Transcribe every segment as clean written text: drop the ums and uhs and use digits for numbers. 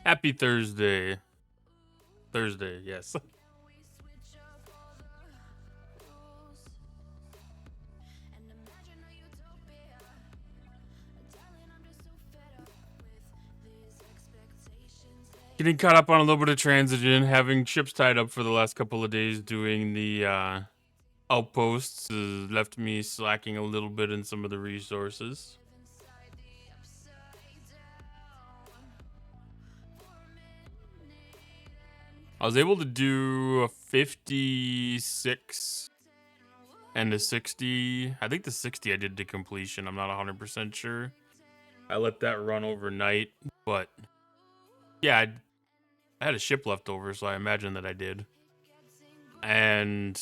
Happy Thursday. Thursday, yes. Getting caught up on a little bit of transition, having ships tied up for the last couple of days doing the outposts has left me slacking a little bit in some of the resources. I was able to do a 56 and a 60. I think the 60 I did to completion. I'm not 100% sure. I let that run overnight, but yeah, I had a ship left over, so I imagine that I did. And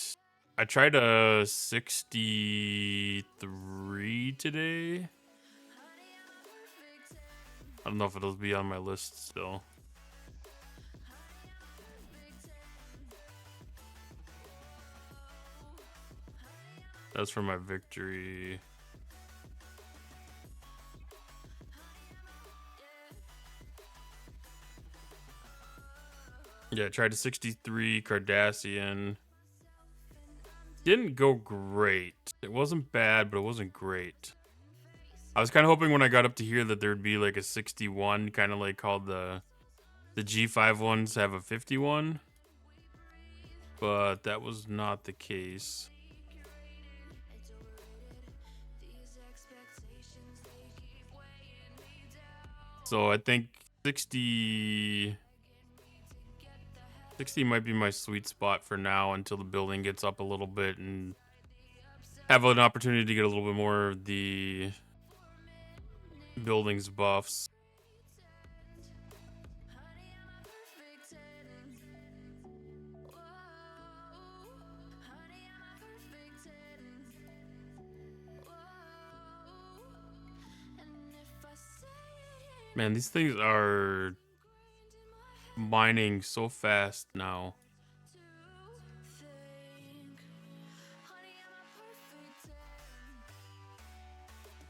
I tried a 63 today. I don't know if it'll be on my list still. That's for my victory. Yeah, I tried a 63 Cardassian. Didn't go great. It wasn't bad, but it wasn't great. I was kind of hoping when I got up to here that there'd be like a 61, kind of like how the G5 ones have a 51. But that was not the case. So I think 60 might be my sweet spot for now until the building gets up a little bit and have an opportunity to get a little bit more of the buildings buffs. Man, these things are mining so fast now.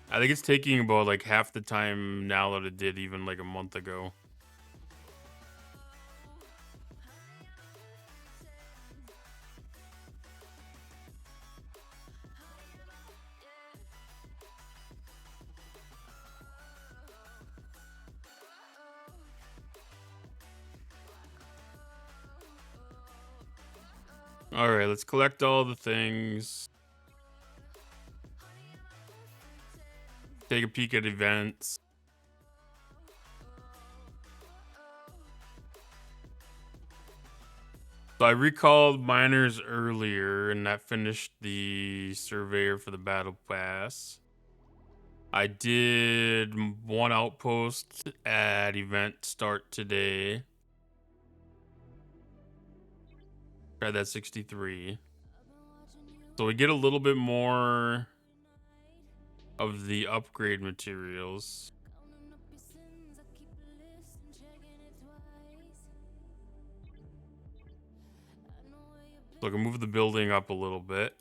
I think it's taking about like half the time now that it did even like a month ago. All right, let's collect all the things. Take a peek at events. So I recalled miners earlier, and that finished the surveyor for the battle pass. I did one outpost at event start today. Tried that 63. So we get a little bit more of the upgrade materials. So I can move the building up a little bit.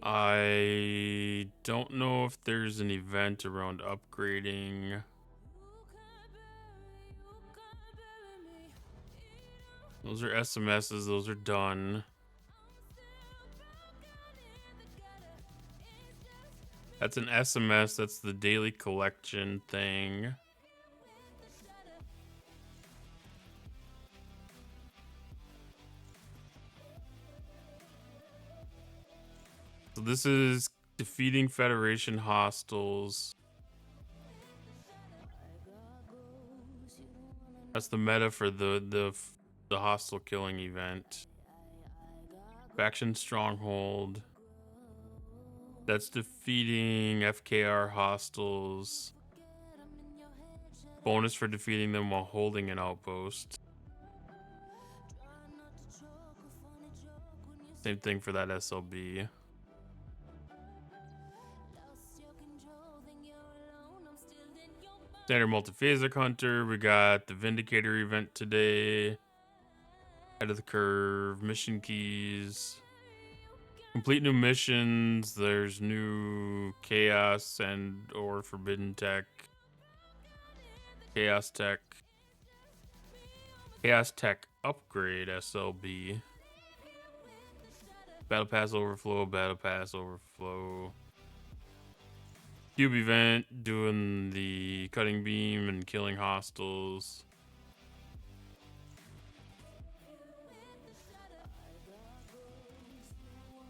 I don't know if there's an event around upgrading. Those are SMSs, those are done. That's an SMS, that's the daily collection thing. So this is defeating Federation hostiles. That's the meta for the hostile killing event. Faction Stronghold. That's defeating FKR hostiles. Bonus for defeating them while holding an outpost. Same thing for that SLB. Standard multiphasic hunter. We got the Vindicator event today. Head of the curve. Mission keys. Complete new missions. There's new chaos and or forbidden tech. Chaos tech. Chaos Tech upgrade SLB. Battle Pass overflow, Battle Pass overflow. Cube event, doing the cutting beam and killing hostiles.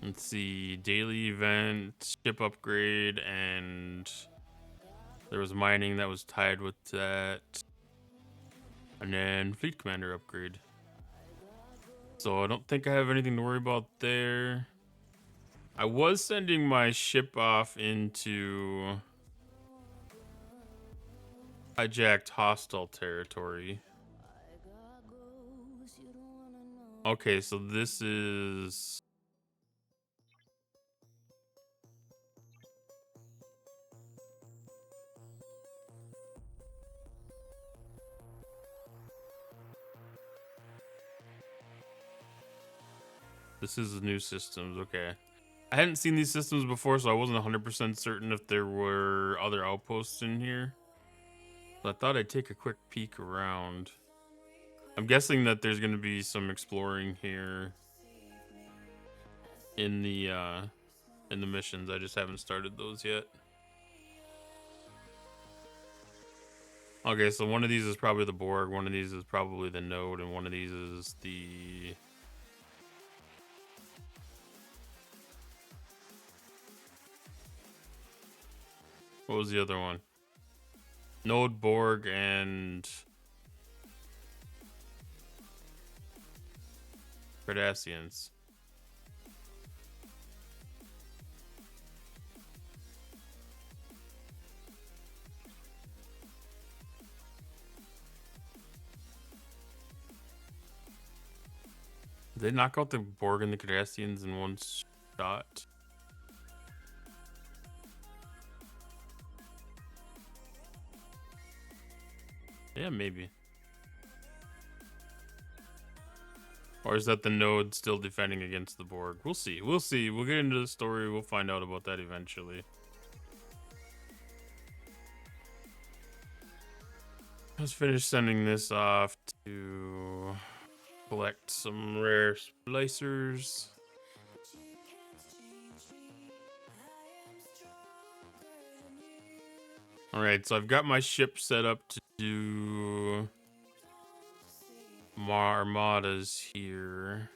Let's see, daily event, ship upgrade, and there was mining that was tied with that. And then fleet commander upgrade. So I don't think I have anything to worry about there. I was sending my ship off into hijacked hostile territory. Okay, so this is... This is new systems, okay. I hadn't seen these systems before, so I wasn't 100% certain if there were other outposts in here. But I thought I'd take a quick peek around. I'm guessing that there's going to be some exploring here in the missions. I just haven't started those yet. Okay, so one of these is probably the Borg, one of these is probably the Node, and one of these is the... What was the other one? Node, Borg, and... Cardassians. Did they knock out the Borg and the Cardassians in one shot? Yeah, maybe. Or is that the Node still defending against the Borg? We'll see. We'll see. We'll get into the story. We'll find out about that eventually. Let's finish sending this off to collect some rare splicers. Alright, so I've got my ship set up to do armadas here.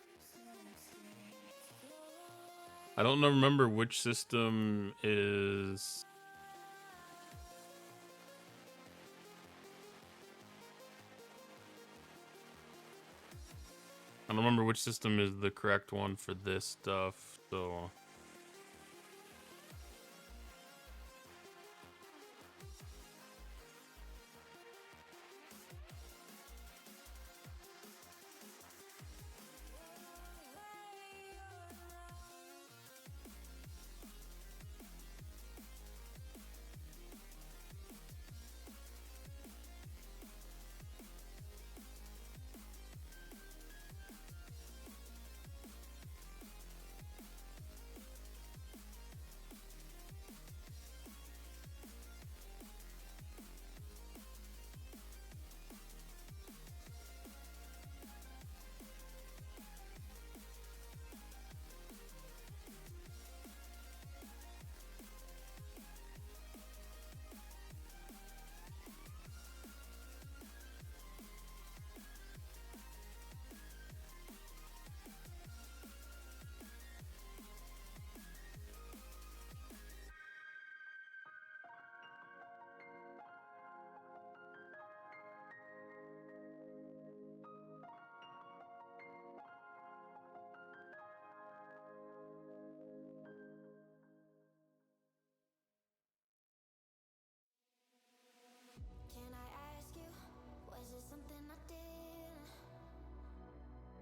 I don't remember which system is... I don't remember which system is the correct one for this stuff, so...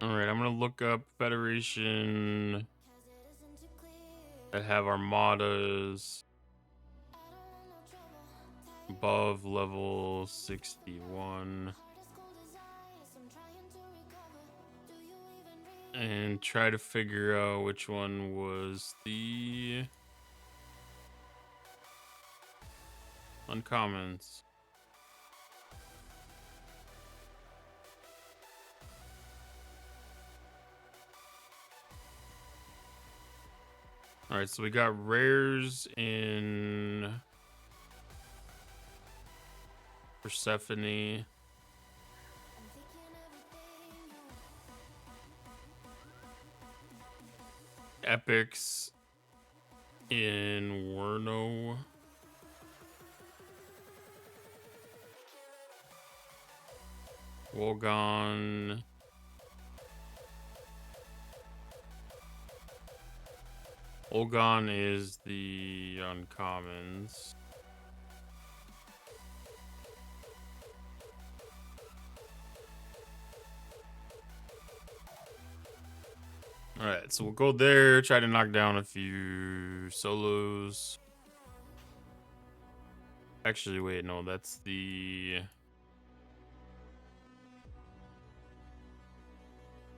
Alright, I'm gonna look up Federation that have armadas above level 61 and try to figure out which one was the uncommons. All right, so we got rares in Persephone. Epics in Werno. Wogon. Olgon is the uncommons. Alright, so we'll go there, try to knock down a few solos. Actually, wait, no, that's the...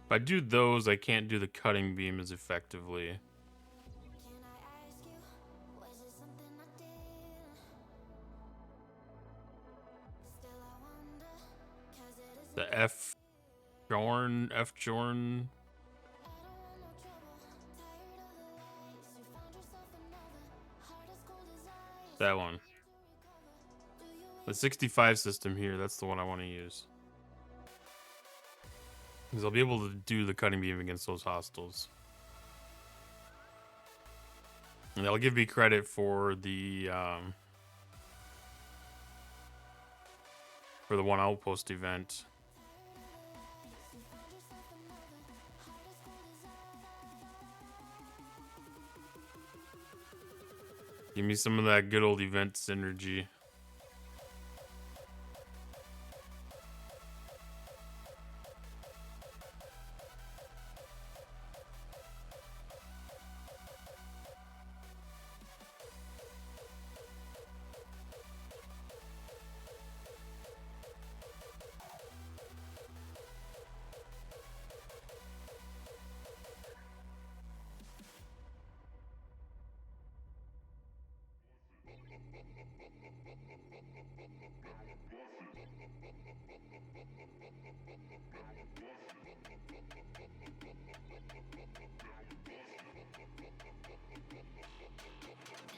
If I do those, I can't do the cutting beam as effectively. The F Jorn. That one. The 65 system here, that's the one I want to use. Because I'll be able to do the cutting beam against those hostiles. And that'll give me credit for the one outpost event. Give me some of that good old event synergy.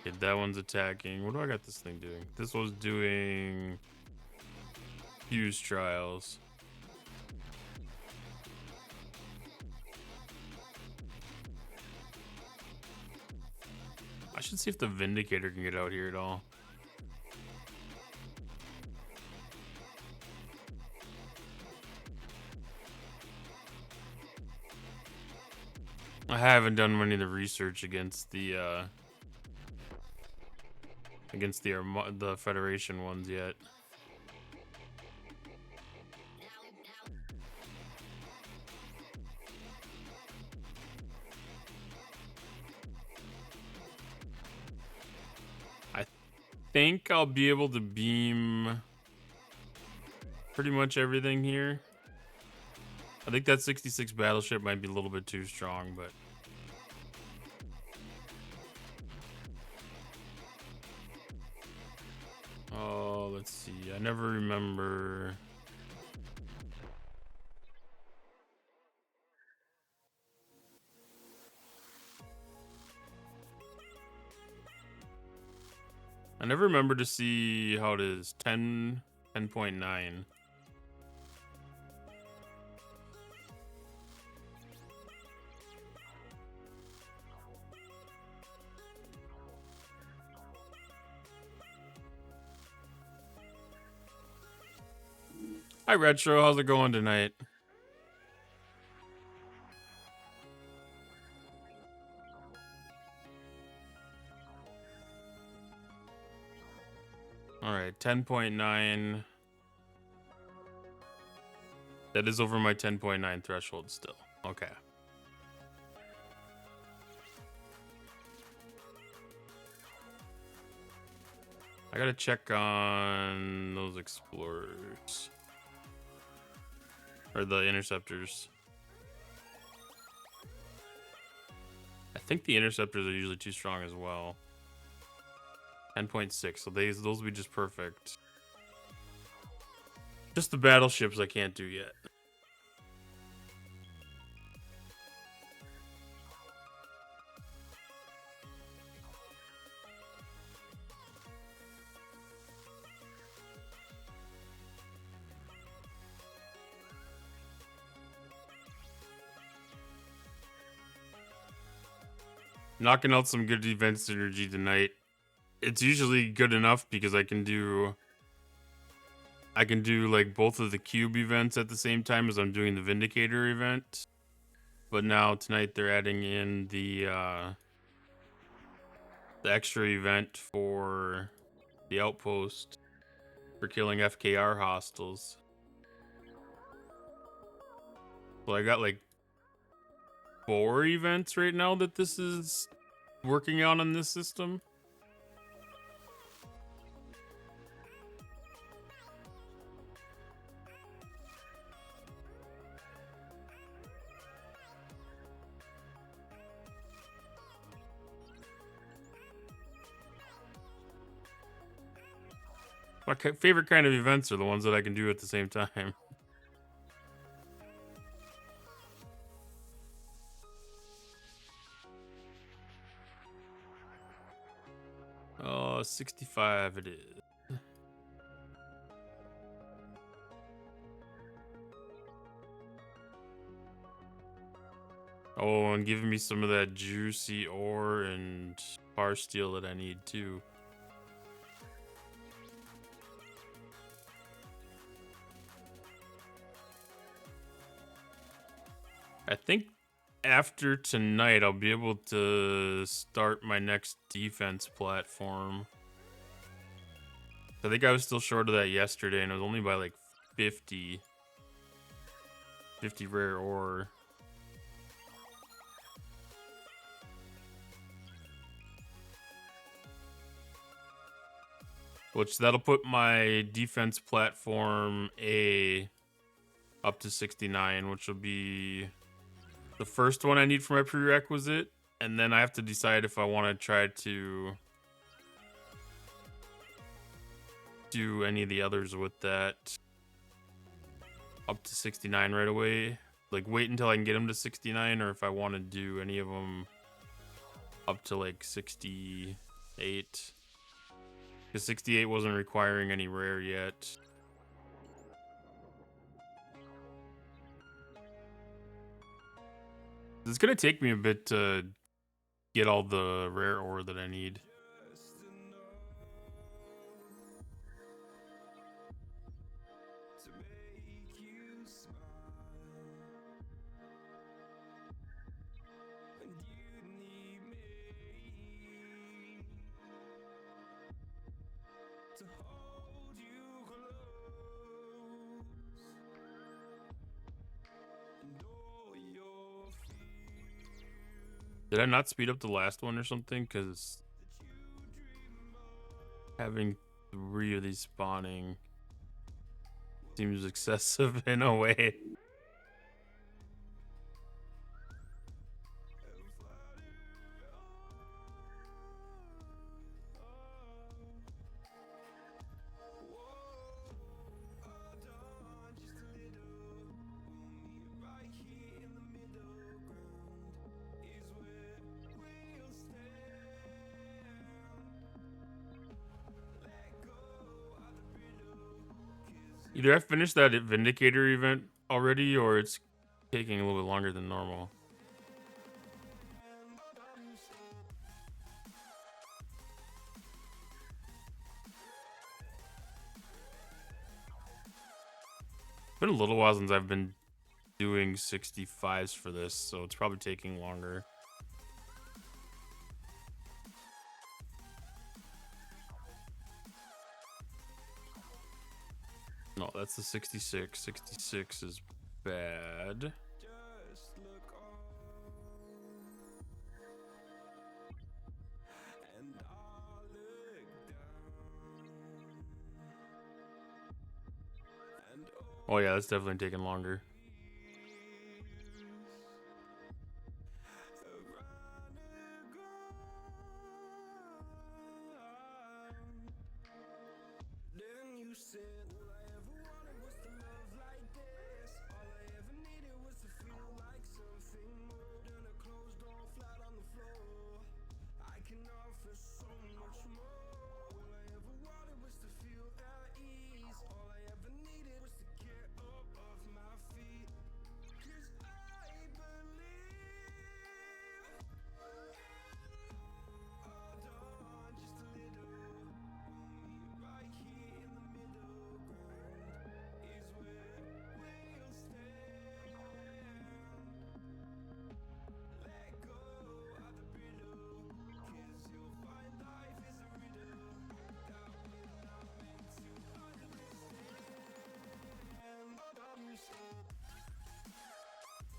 Okay, that one's attacking. What do I got this thing doing? This was doing fuse trials. I should see if the Vindicator can get out here at all. I haven't done any of the research against the Federation ones yet. I think I'll be able to beam pretty much everything here. I think that 66 battleship might be a little bit too strong, but oh, let's see. I never remember. I never remember to see how it is. 10.9. Hi, Retro. How's it going tonight? All right, 10.9. That is over my 10.9 threshold still. Okay. I gotta check on those explorers. Or the interceptors. I think the interceptors are usually too strong as well. 10.6, so those will be just perfect. Just the battleships I can't do yet. Knocking out some good event synergy tonight. It's usually good enough because I can do like both of the cube events at the same time as I'm doing the Vindicator event. But now tonight they're adding in the extra event for the Outpost for killing FKR hostiles. So I got like 4 events right now that this is working on this system. My favorite kind of events are the ones that I can do at the same time. Oh, 65 it is. Oh, and giving me some of that juicy ore and bar steel that I need too. I think after tonight, I'll be able to start my next defense platform. I think I was still short of that yesterday, and it was only by like 50 rare ore. Which that'll put my defense platform A up to 69, which will be the first one I need for my prerequisite. And then I have to decide if I want to try to do any of the others with that up to 69 right away. Like wait until I can get them to 69, or if I want to do any of them up to like 68. Because 68 wasn't requiring any rare yet. It's gonna take me a bit to get all the rare ore that I need. Did I not speed up the last one or something? Because having 3 of these spawning seems excessive in a way. Either I finished that Vindicator event already, or it's taking a little bit longer than normal. It's been a little while since I've been doing 65s for this, so it's probably taking longer. No, that's the 66. 66 is bad. Oh yeah, that's definitely taking longer.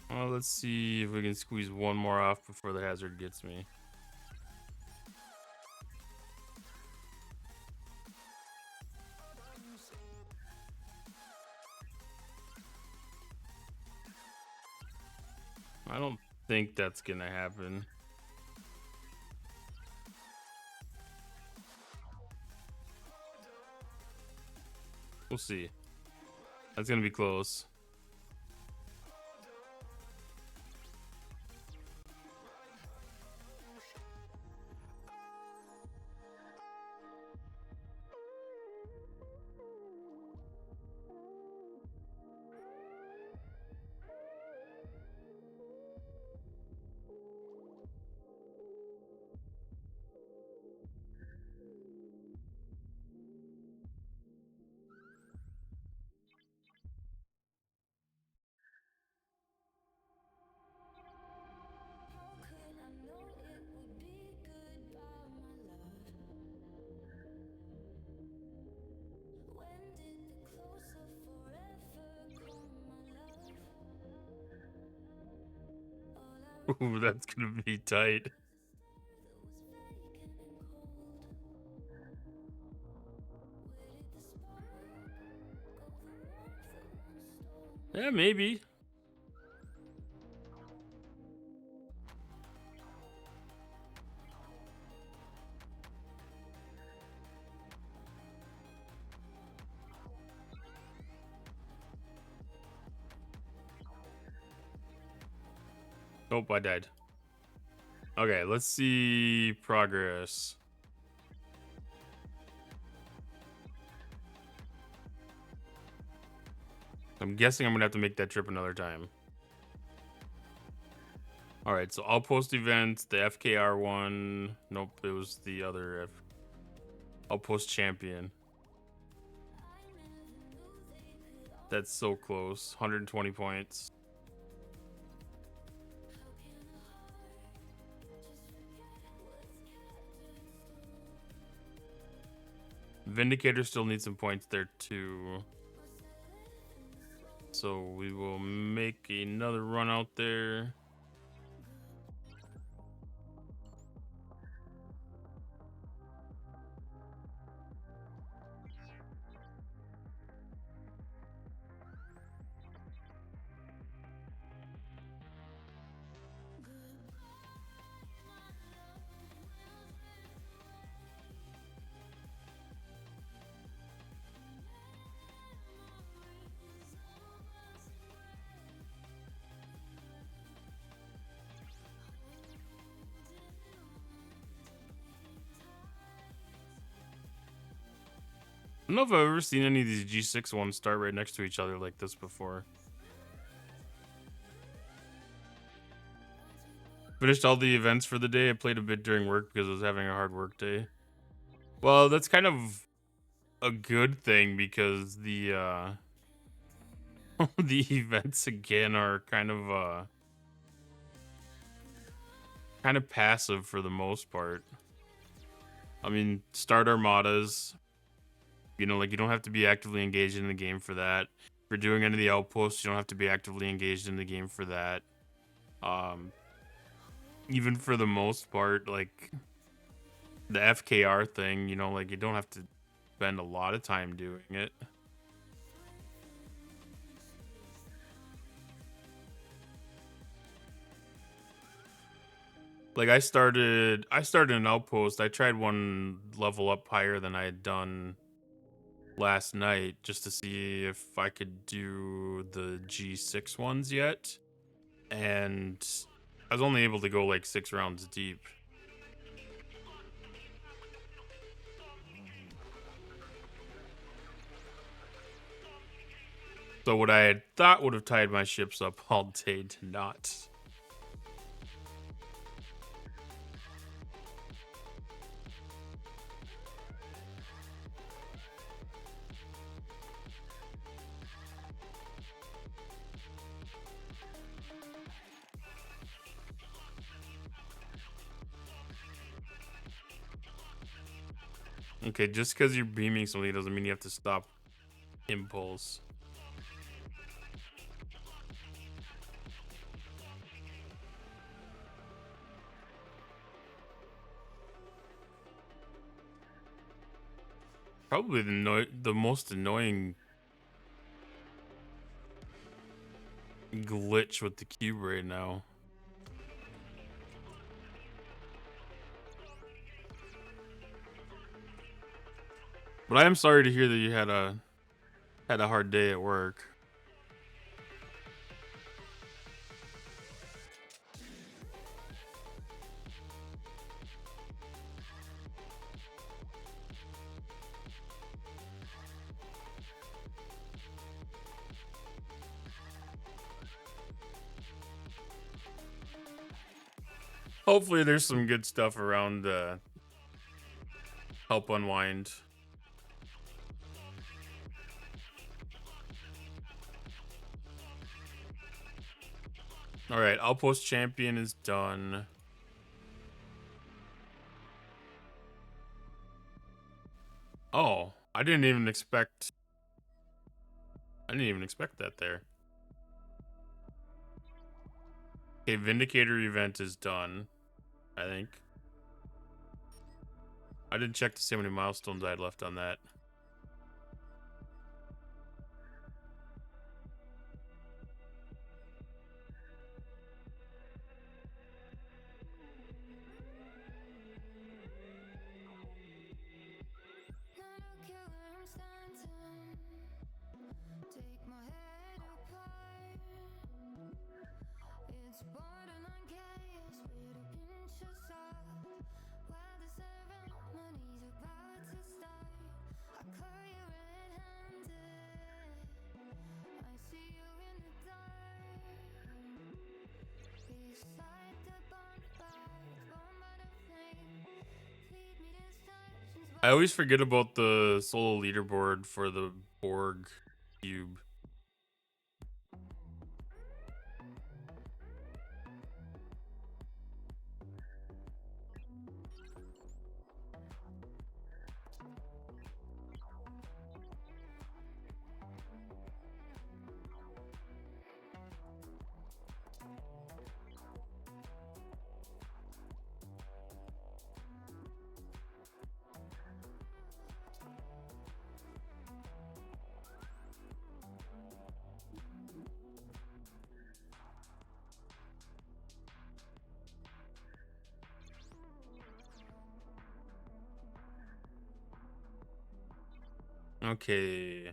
Well, let's see if we can squeeze one more off before the hazard gets me. I don't think that's gonna happen. We'll see. That's gonna be close. Ooh, that's gonna be tight. Yeah, maybe. Nope, I died. Okay, let's see progress. I'm guessing I'm gonna have to make that trip another time. All right, so Outpost events, the FKR one. Nope, it was the other Outpost champion. That's so close. 120 points. Vindicator still needs some points there too. So we will make another run out there. I don't know if I've ever seen any of these G6 ones start right next to each other like this before. Finished all the events for the day. I played a bit during work because I was having a hard work day. Well, that's kind of a good thing because the the events again are kind of passive for the most part. I mean, start armadas. You know, like you don't have to be actively engaged in the game for that. If you're doing any of the outposts, you don't have to be actively engaged in the game for that. Even for the most part, like the FKR thing, you know, like you don't have to spend a lot of time doing it. Like I started an outpost. I tried one level up higher than I had done last night just to see if I could do the G6 ones yet. And I was only able to go like 6 rounds deep. So what I had thought would have tied my ships up all day did not. Okay, just because you're beaming somebody doesn't mean you have to stop impulse. probably the most annoying glitch with the cube right now. But I am sorry to hear that you had a hard day at work. Hopefully there's some good stuff around help unwind. All right, Outpost champion is done. Oh, I didn't even expect that there. Okay, Vindicator event is done, I think. I didn't check to see how many milestones I had left on that. I always forget about the solo leaderboard for the Borg cube. Okay.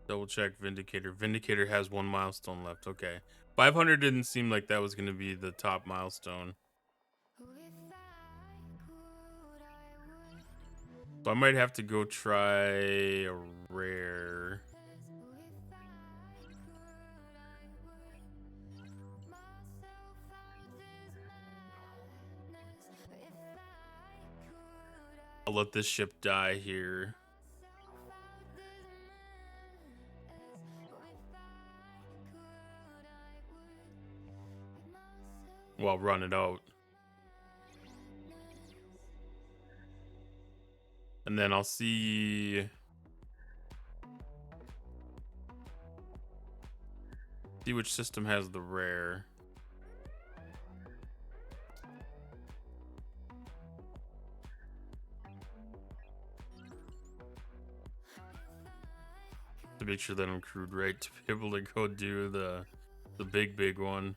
Double check Vindicator. Vindicator has 1 milestone left. Okay. 500 didn't seem like that was going to be the top milestone. So I might have to go try a rare. I'll let this ship die here. Well, run it out. And then I'll see which system has the rare. To make sure that I'm crewed right to be able to go do the big one.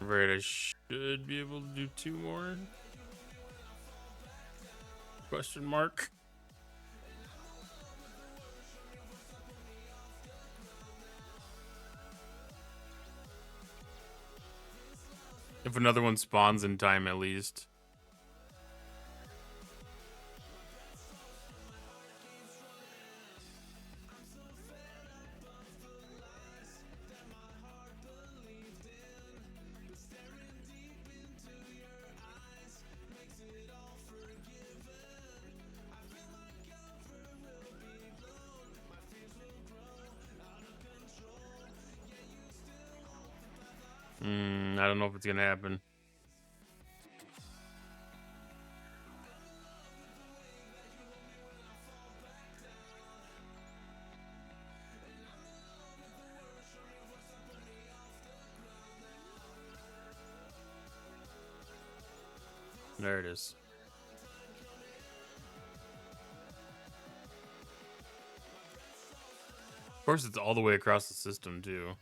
Right, I should be able to do 2 more. Question mark. If another one spawns in time, at least. I don't know if it's gonna happen. There it is. Of course, it's all the way across the system, too.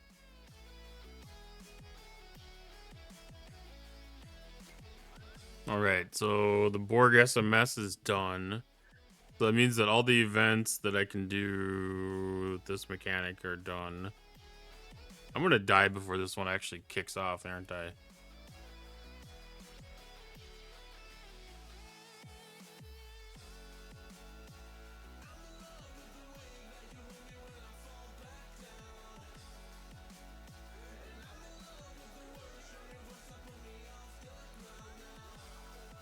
Alright, so the Borg SMS is done. So that means that all the events that I can do with this mechanic are done. I'm gonna die before this one actually kicks off, aren't I?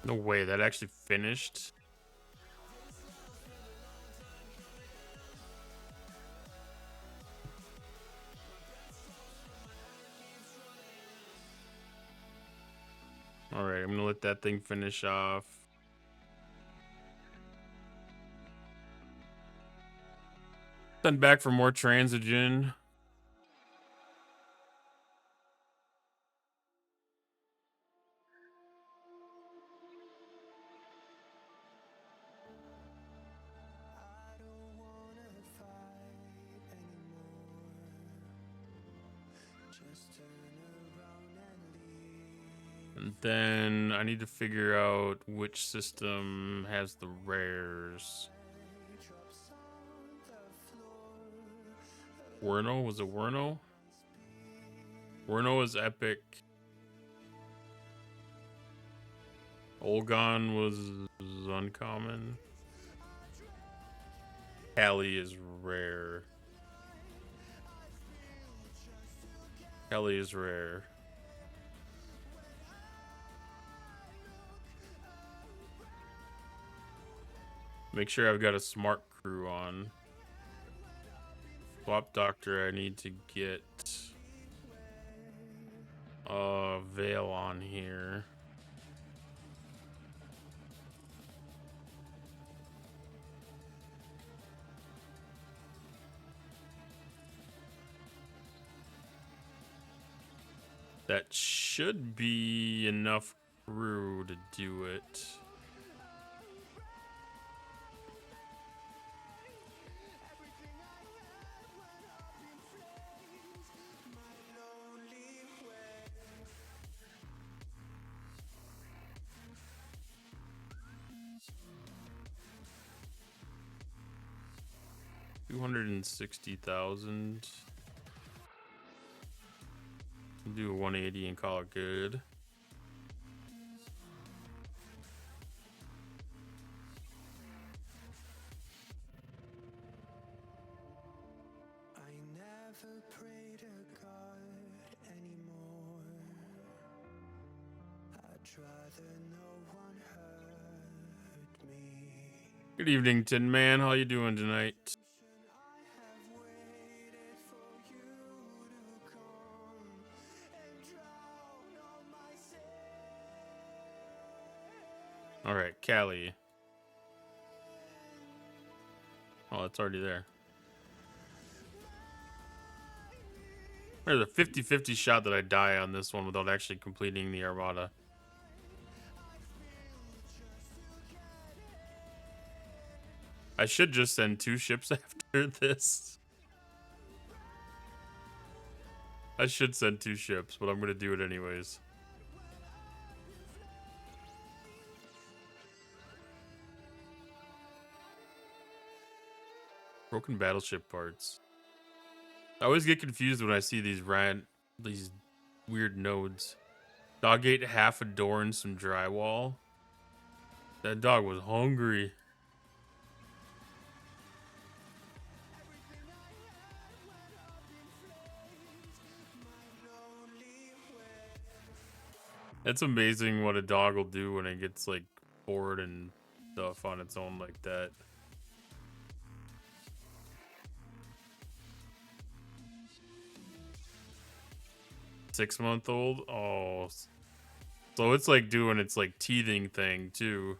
No way, that actually finished? Alright, I'm gonna let that thing finish off. Send back for more transigen. And then I need to figure out which system has the rares. Werno? Was it Werno? Werno is epic. Olgon was uncommon. Callie is rare. Callie is rare. Make sure I've got a smart crew on. Swap doctor, I need to get Veil on here. That should be enough crew to do it. $260,000. Do a 180 and call it good. I never pray to God anymore. I'd rather no one hurt me. Good evening, Tin Man. How you doing tonight? All right, Callie. Oh, it's already there. There's a 50-50 shot that I die on this one without actually completing the Armada. I should just send 2 ships after this. I should send 2 ships, but I'm going to do it anyways. Broken battleship parts. I always get confused when I see these weird nodes. Dog ate half a door and some drywall. That dog was hungry. It's amazing what a dog will do when it gets like bored and stuff on its own like that. Six-month-old? Oh. So it's like doing its like teething thing too.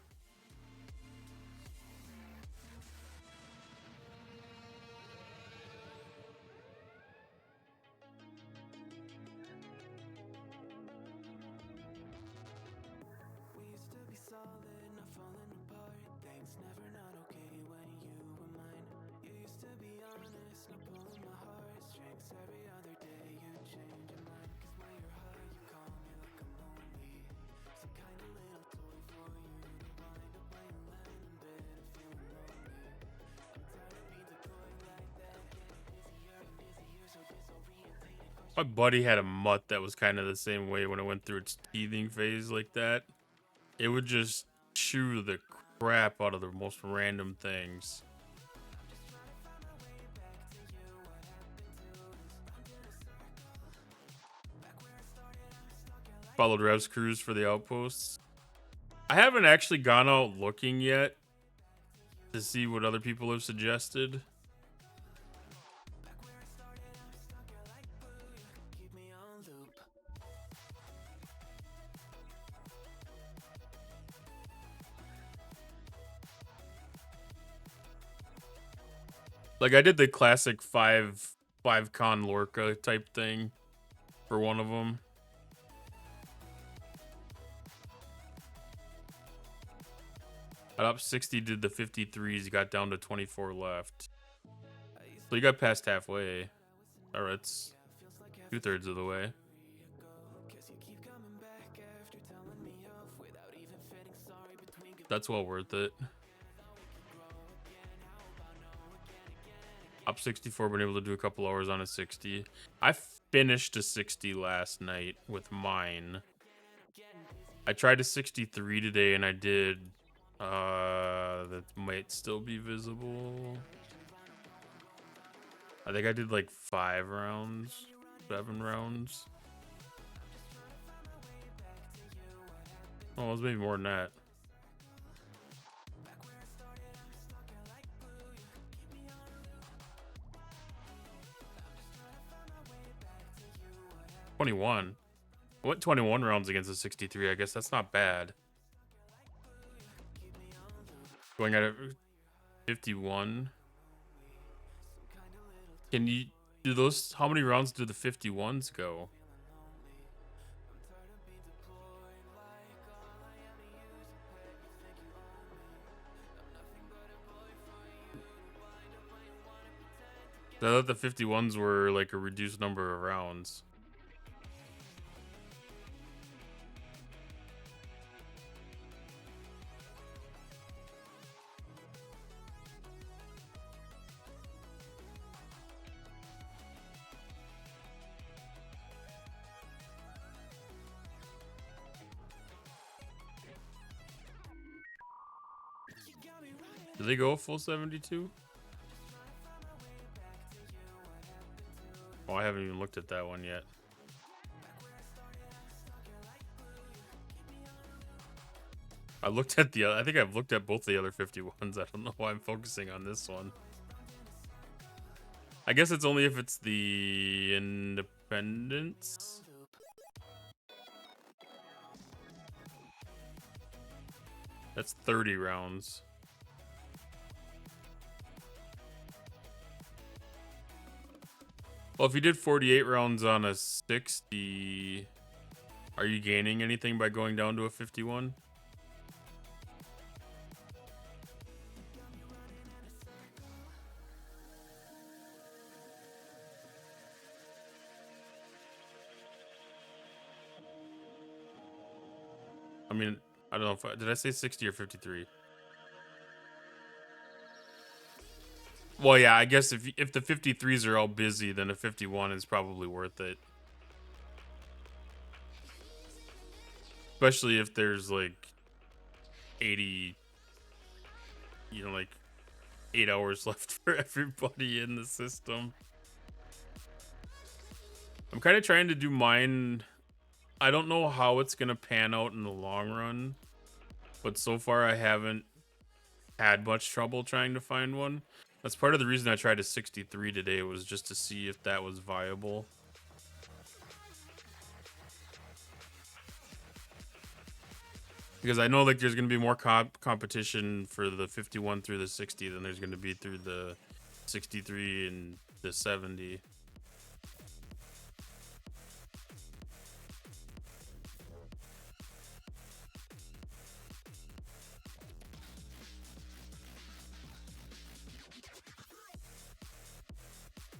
My buddy had a mutt that was kind of the same way when it went through its teething phase like that. It would just chew the crap out of the most random things. Followed Rev's cruise for the Outposts. I haven't actually gone out looking yet to see what other people have suggested. Like I did the classic five con Lorca type thing for one of them. At up 60 did the 53s, got down to 24 left. So you got past halfway. Or it's 2/3 of the way. That's well worth it. Up 64, been able to do a couple hours on a 60. I finished a 60 last night with mine. I tried a 63 today and I did that might still be visible. I think I did like 5 rounds, 7 rounds. Oh, it was maybe more than that. $21. I went 21 rounds against a 63. I guess that's not bad. Going at 51. Can you do those? How many rounds do the 51s go? I thought the 51s were like a reduced number of rounds. Do they go full 72? Oh, I haven't even looked at that one yet. I think I've looked at both the other 51s. I don't know why I'm focusing on this one. I guess it's only if it's the Independence. That's 30 rounds. Well, if you did 48 rounds on a 60, are you gaining anything by going down to a 51? I mean, I don't know if did I say 60 or 53? Well, yeah, I guess if the 53s are all busy, then a 51 is probably worth it. Especially if there's like 80, like 8 hours left for everybody in the system. I'm kind of trying to do mine. I don't know how it's going to pan out in the long run, but so far I haven't had much trouble trying to find one. That's part of the reason I tried a 63 today, was just to see if that was viable. Because I know like there's going to be more competition for the 51 through the 60 than there's going to be through the 63 and the 70.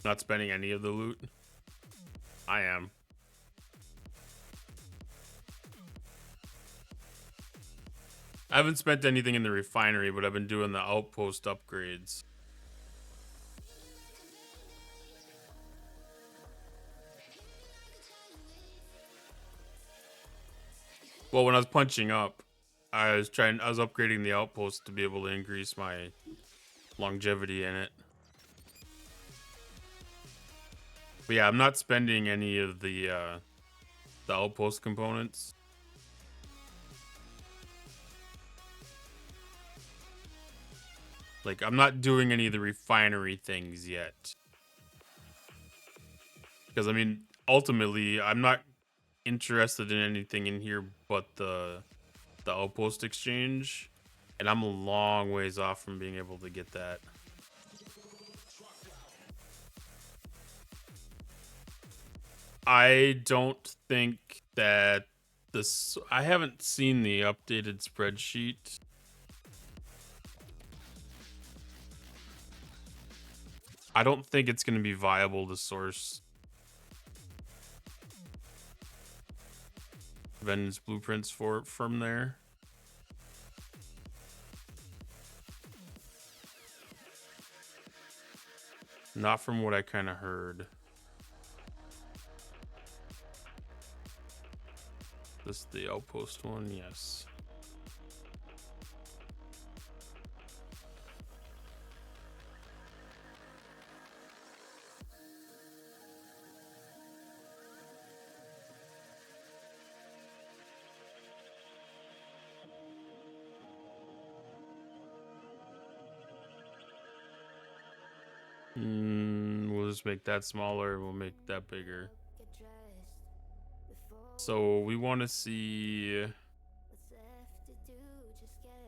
Not spending any of the loot. I am. I haven't spent anything in the refinery, but I've been doing the outpost upgrades. Well, when I was punching up, I was upgrading the outpost to be able to increase my longevity in it. But yeah, I'm not spending any of the outpost components. Like, I'm not doing any of the refinery things yet. Because, I mean, ultimately, I'm not interested in anything in here but the outpost exchange. And I'm a long ways off from being able to get that. I don't think that this... I haven't seen the updated spreadsheet. I don't think it's going to be viable to source vengeance blueprints from there. Not from what I kind of heard. This is the outpost one, yes. We'll just make that smaller. We'll make that bigger. So we want to see...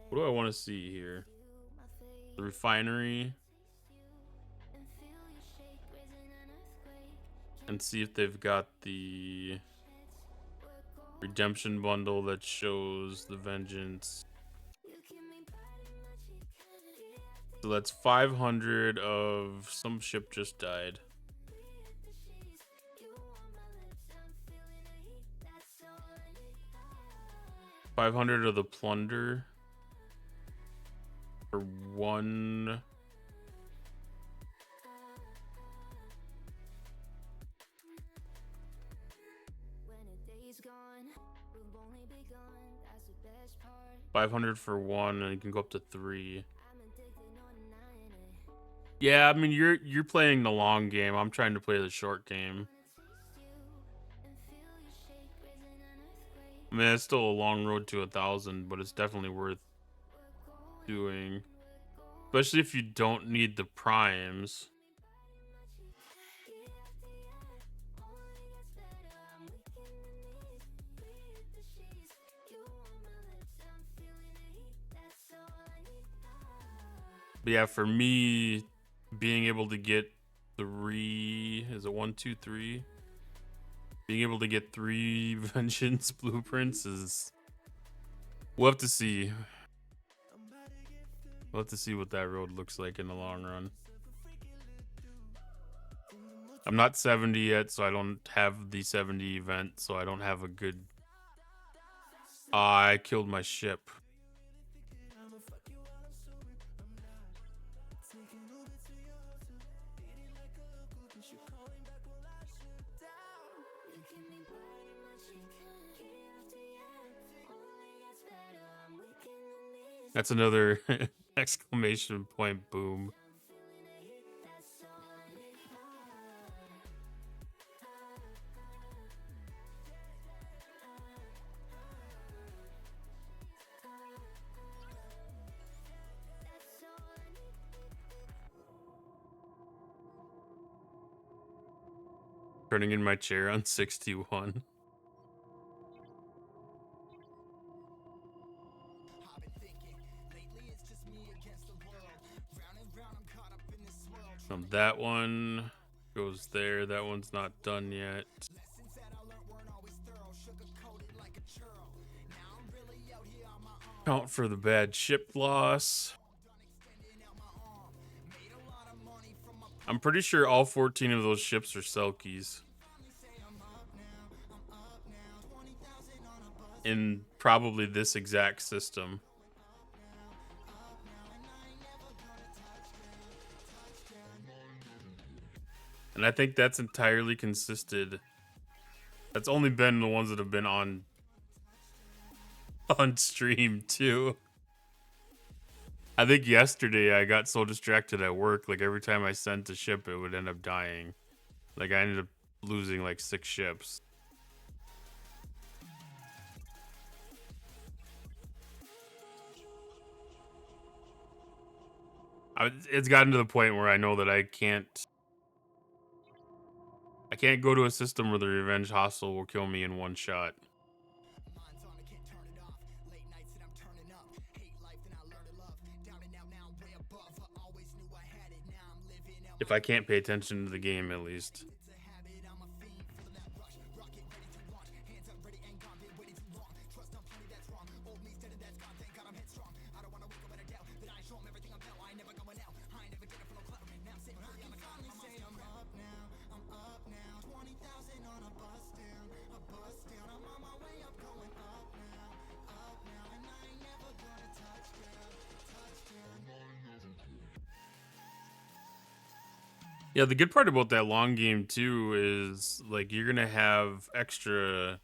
What do I want to see here? The refinery. And see if they've got the redemption bundle that shows the vengeance. So that's 500 of... Some ship just died. $500 of the plunder for one. $500 for one, and you can go up to 3. Yeah, I mean you're playing the long game. I'm trying to play the short game. I mean, it's still a long road to 1,000, but it's definitely worth doing. Especially if you don't need the primes. But yeah, for me, being able to get 3... Is it 1, 2, 3? Being able to get 3 vengeance blueprints is... We'll have to see. We'll have to see what that road looks like in the long run. I'm not 70 yet, so I don't have the 70 event, so I don't have a good... I killed my ship. That's another exclamation point boom. Turning in my chair on 61. That one goes there. That one's not done yet. Count for the bad ship loss. I'm pretty sure all 14 of those ships are Selkies. In probably this exact system. And I think that's entirely consisted. That's only been the ones that have been on stream too. I think yesterday I got so distracted at work, like every time I sent a ship, it would end up dying. Like I ended up losing like 6 ships. It's gotten to the point where I know that I can't go to a system where the revenge hostile will kill me in one shot. If I can't pay attention to the game, at least. Yeah, the good part about that long game too is like you're gonna have extra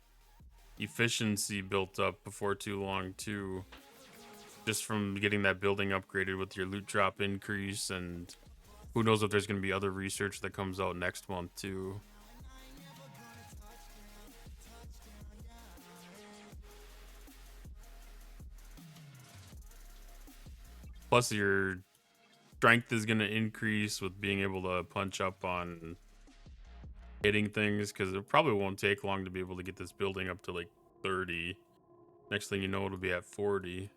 efficiency built up before too long too, just from getting that building upgraded with your loot drop increase, and who knows if there's gonna be other research that comes out next month too. Plus your strength is gonna increase with being able to punch up on hitting things, because it probably won't take long to be able to get this building up to like 30. Next thing you know, it'll be at 40.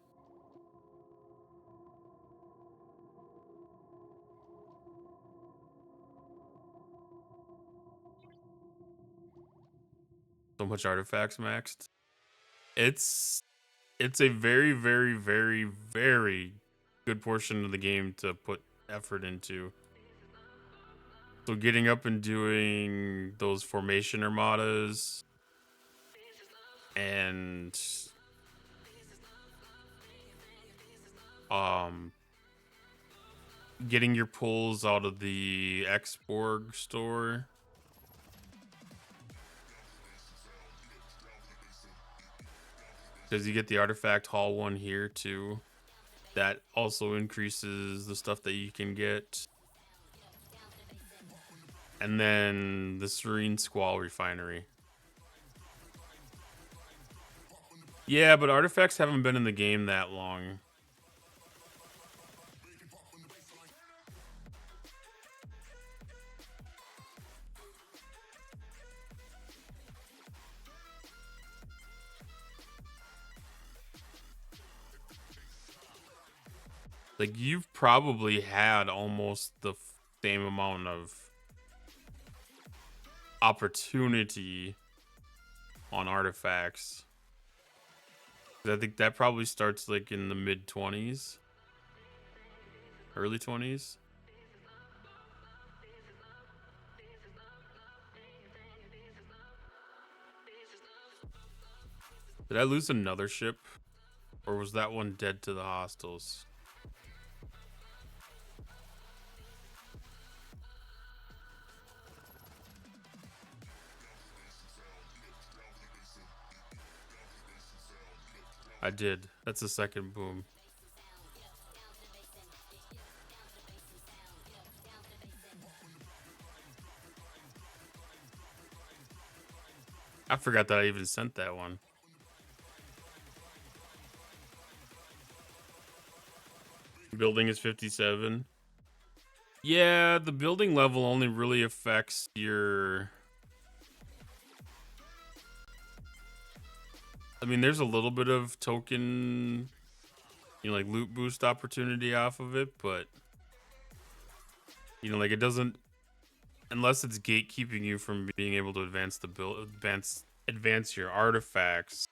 So much artifacts maxed. It's a very, very, very, very good portion of the game to put effort into. So getting up and doing those formation armadas and getting your pulls out of the Xborg store. Because you get the artifact haul one here too. That also increases the stuff that you can get. And then the Serene Squall refinery. Yeah, but artifacts haven't been in the game that long. Like, you've probably had almost the same amount of opportunity on artifacts. I think that probably starts like in the mid 20s, early 20s. Did I lose another ship? Or was that one dead to the hostiles? I did. That's the second boom. I forgot that I even sent that one. Building is 57. Yeah, the building level only really affects your... I mean, there's a little bit of token, like loot boost opportunity off of it, but like it doesn't, unless it's gatekeeping you from being able to advance the build, advance your artifacts.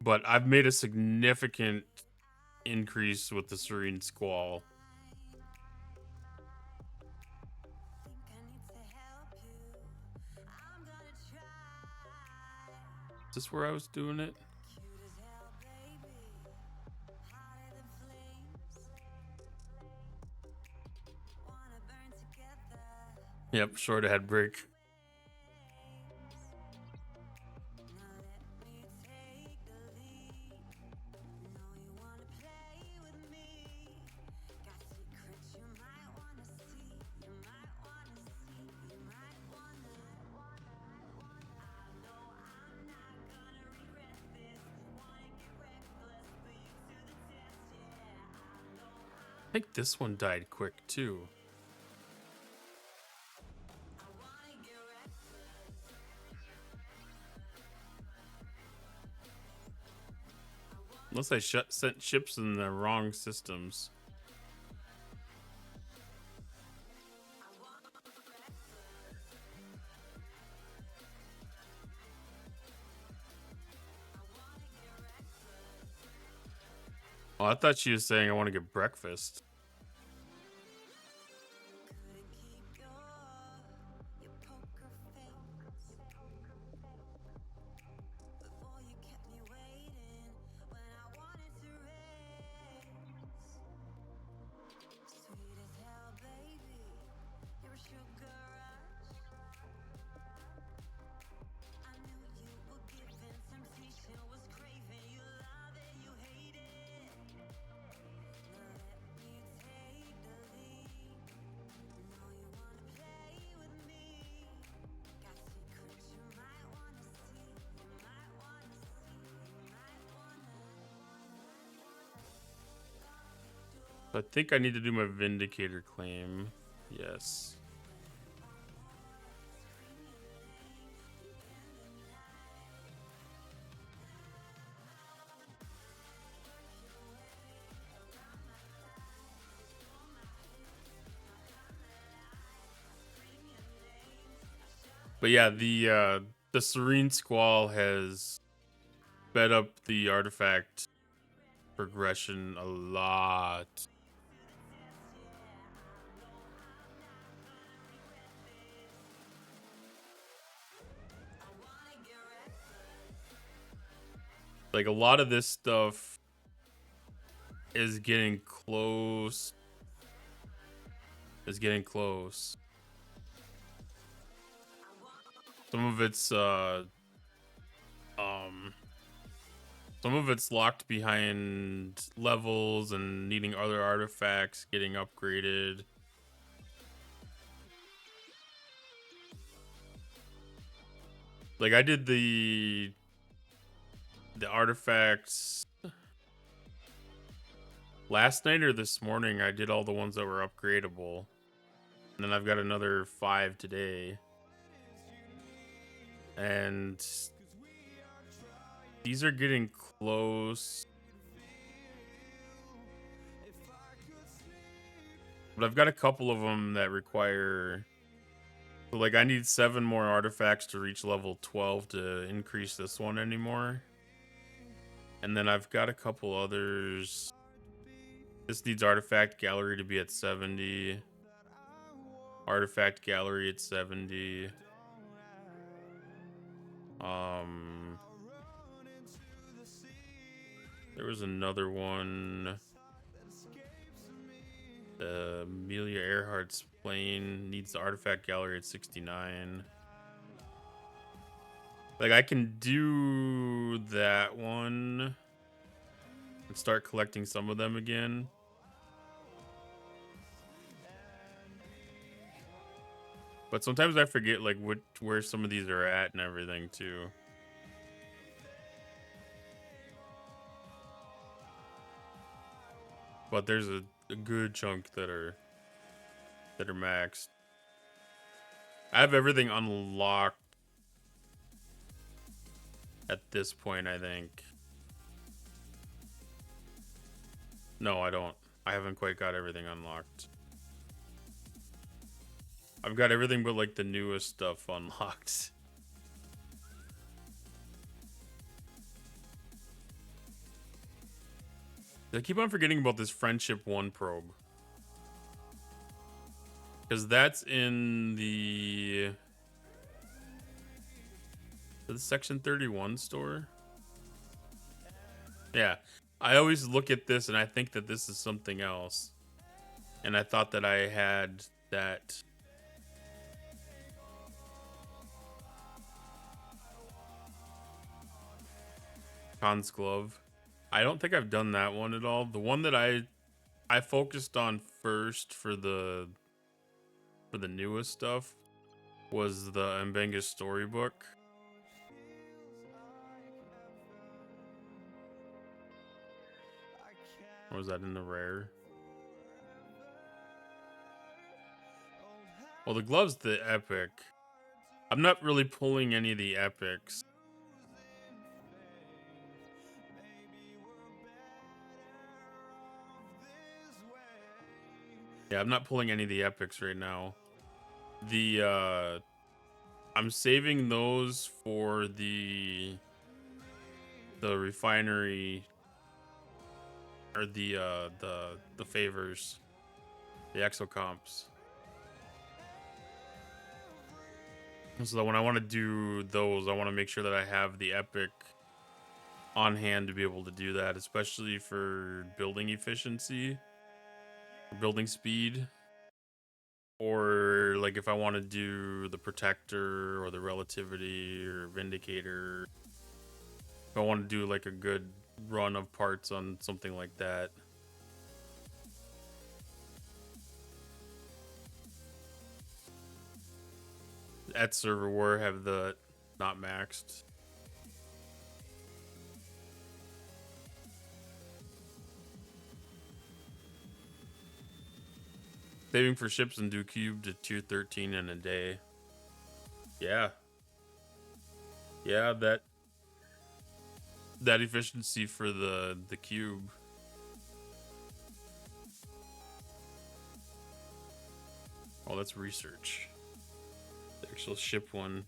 But I've made a significant increase with the Serene Squall. Is this where I was doing it? Yep, short ahead break. I think this one died quick too. Unless I sent ships in the wrong systems. Oh, I thought she was saying I want to get breakfast. I think I need to do my Vindicator claim. Yes. But yeah, the Serene Squall has sped up the artifact progression a lot. Like a lot of this stuff is getting close. Some of it's locked behind levels and needing other artifacts getting upgraded. Like I did the artifacts last night or this morning. I did all the ones that were upgradable. And then I've got another 5 today. And these are getting close. But I've got a couple of them that require... So like I need 7 more artifacts to reach level 12 to increase this one anymore. And then I've got a couple others. This needs Artifact Gallery to be at 70. Artifact Gallery at 70. There was another one. Amelia Earhart's plane needs the Artifact Gallery at 69. Like, I can do that one and start collecting some of them again. But sometimes I forget, like, where some of these are at and everything, too. But there's a good chunk that are maxed. I have everything unlocked at this point, I think. No, I don't. I haven't quite got everything unlocked. I've got everything but like the newest stuff unlocked. I keep on forgetting about this Friendship 1 probe. Because that's in the Section 31 store. Yeah. I always look at this and I think that this is something else. And I thought that I had that. Khan's Glove. I don't think I've done that one at all. The one that I focused on first for the newest stuff was the Mbenga's storybook. Or was that in the rare? Well, the glove's the epic. I'm not really pulling any of the epics. Yeah, I'm not pulling any of the epics right now. I'm saving those for the refinery, or the favors, the exocomps. So that when I want to do those, I want to make sure that I have the epic on hand to be able to do that, especially for building efficiency, building speed, or like if I want to do the protector or the relativity or vindicator. If I want to do like a good run of parts on something like that. At server war have the not maxed. Saving for ships and do cube to tier 13 in a day. Yeah. Yeah, that efficiency for the cube. Oh, that's research. The actual ship one.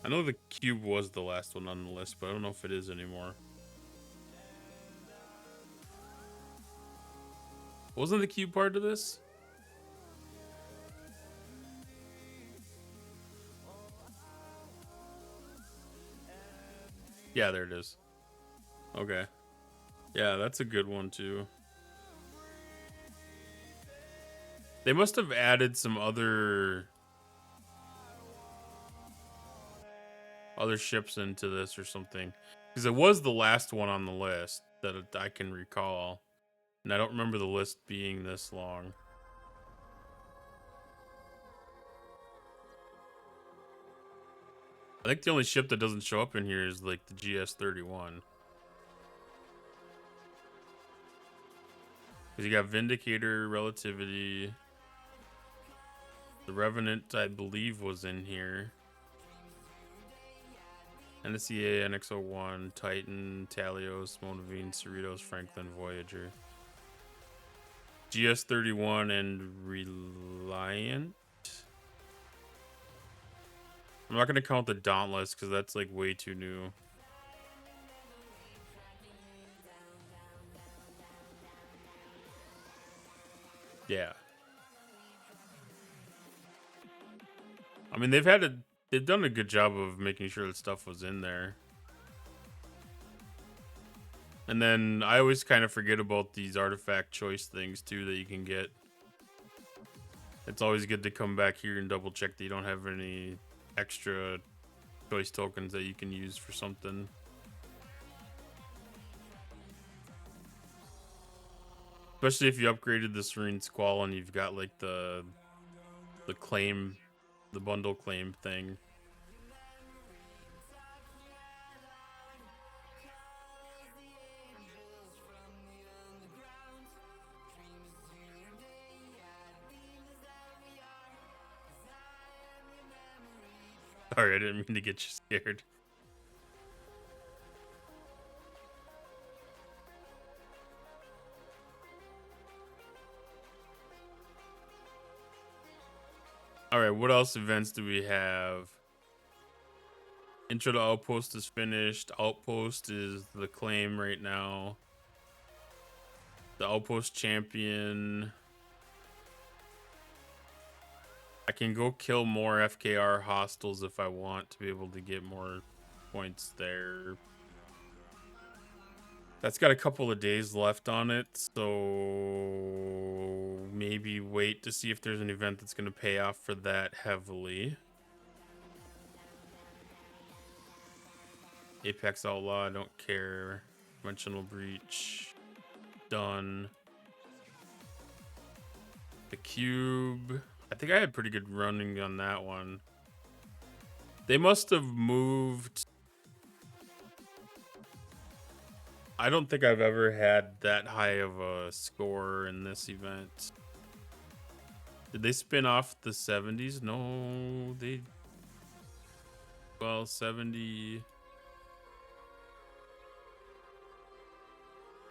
I know the cube was the last one on the list, but I don't know if it is anymore. Wasn't the cube part of this? Yeah, there it is. Okay. Yeah, that's a good one too. They must have added some other ships into this or something, because it was the last one on the list that I can recall, and I don't remember the list being this long. I think the only ship that doesn't show up in here is like the GS-31. Because you got Vindicator, Relativity. The Revenant, I believe, was in here. NSCA, NX-01, Titan, Talios, Monavine, Cerritos, Franklin, Voyager. GS-31 and Reliant. I'm not going to count the Dauntless because that's like way too new. Yeah. I mean, they've done a good job of making sure that stuff was in there. And then I always kind of forget about these artifact choice things too that you can get. It's always good to come back here and double check that you don't have any extra choice tokens that you can use for something. Especially if you upgraded the Serene Squall and you've got like the claim, the bundle claim thing. Sorry, I didn't mean to get you scared. All right, what else events do we have? Intro to Outpost is finished. Outpost is the claim right now. The Outpost champion. I can go kill more FKR hostiles if I want to be able to get more points there. That's got a couple of days left on it, so maybe wait to see if there's an event that's going to pay off for that heavily. Apex Outlaw, I don't care. Dimensional Breach, done. The Cube, I think I had pretty good running on that one. They must have moved. I don't think I've ever had that high of a score in this event. Did they spin off the 70s? No, they... Well, 70...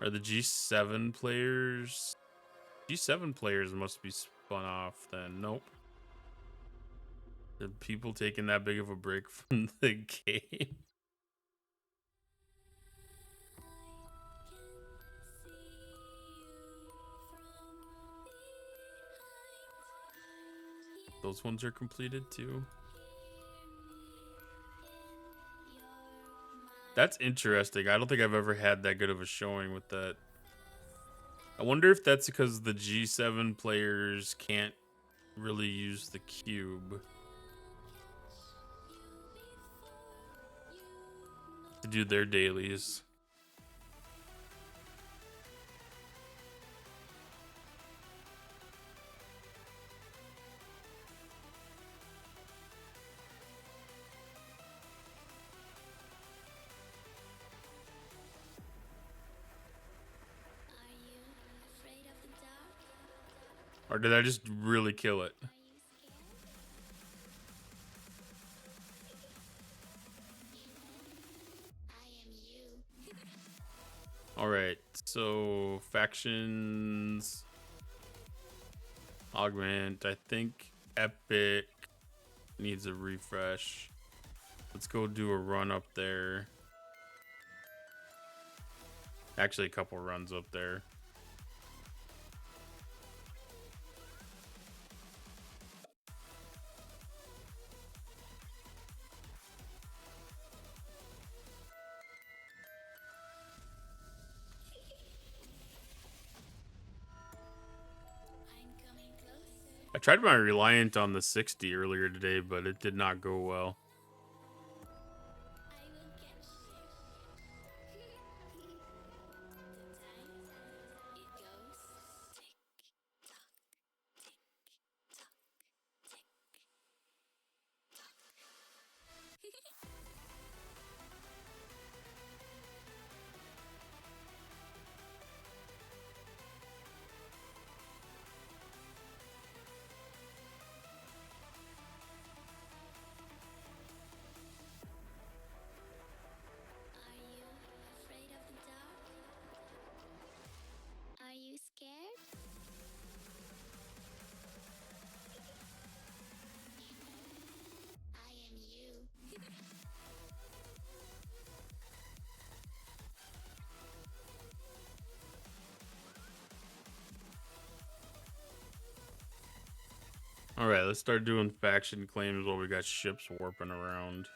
Are the G7 players? G7 players must be spun off then. Nope. The people taking that big of a break from the game. Those ones are completed too. That's interesting. I don't think I've ever had that good of a showing with that. I wonder if that's because the G7 players can't really use the cube to do their dailies. Or did I just really kill it? Alright, so factions. Augment. I think Epic needs a refresh. Let's go do a run up there. Actually, a couple runs up there. I tried my Reliant on the 60 earlier today, but it did not go well. Alright, let's start doing faction claims while we got ships warping around.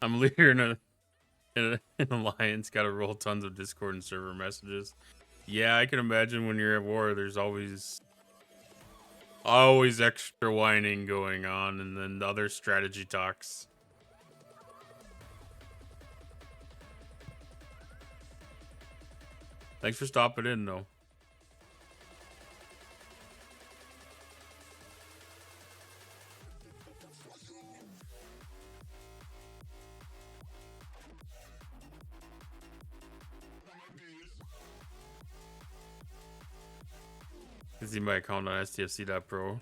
I'm leader in alliance. Got to roll tons of Discord and server messages. Yeah, I can imagine when you're at war, there's always extra whining going on, and then the other strategy talks. Thanks for stopping in, though. You can see my account on stfc.pro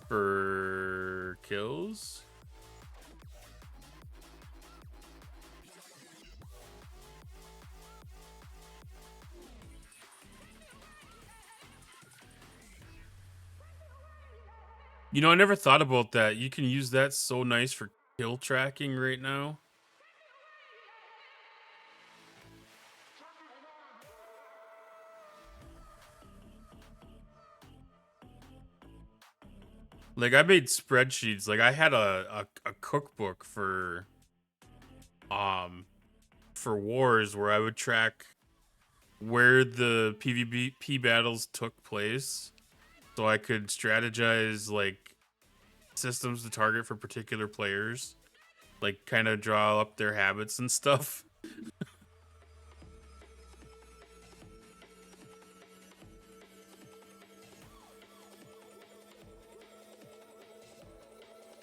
for kills. You know, I never thought about that. You can use that so nice for kill tracking right now. Like, I made spreadsheets. Like, I had a cookbook for wars where I would track where the PvP battles took place, so I could strategize like systems to target for particular players, like kind of draw up their habits and stuff.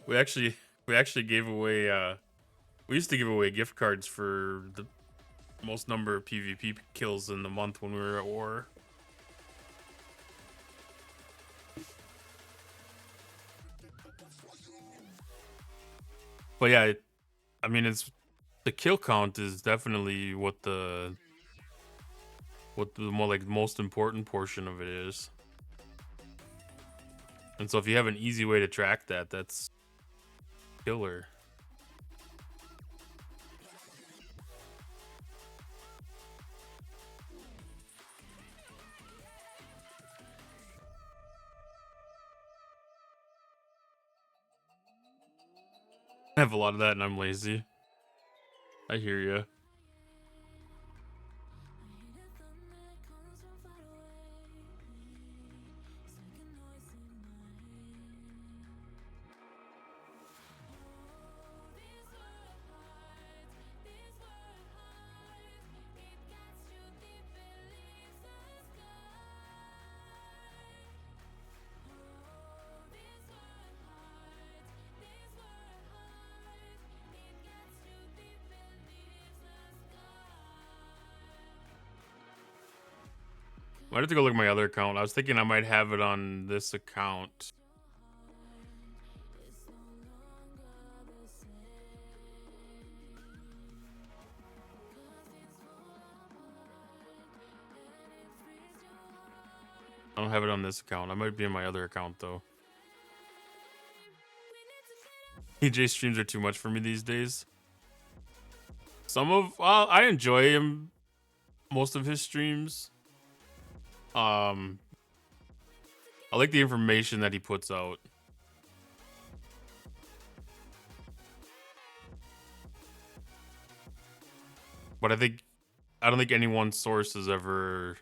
We actually gave away we used to give away gift cards for the most number of PvP kills in the month when we were at war. But yeah, I mean, it's the kill count is definitely what the more like most important portion of it is. And so if you have an easy way to track that, that's killer. I have a lot of that and I'm lazy. I hear you. I have to go look at my other account. I was thinking I might have it on this account. I don't have it on this account. I might be in my other account though. EJ streams are too much for me these days. I enjoy him, most of his streams. I like the information that he puts out. But I don't think any one source is ever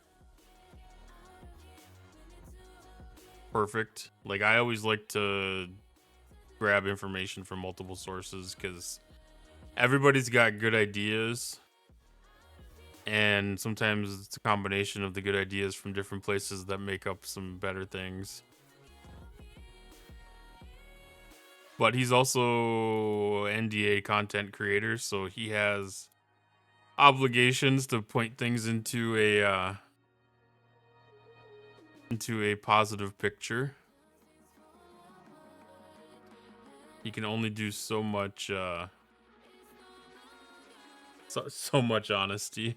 perfect. Like, I always like to grab information from multiple sources because everybody's got good ideas. And sometimes it's a combination of the good ideas from different places that make up some better things. But he's also NDA content creator, so he has obligations to point things into a positive picture. He can only do so much so much honesty.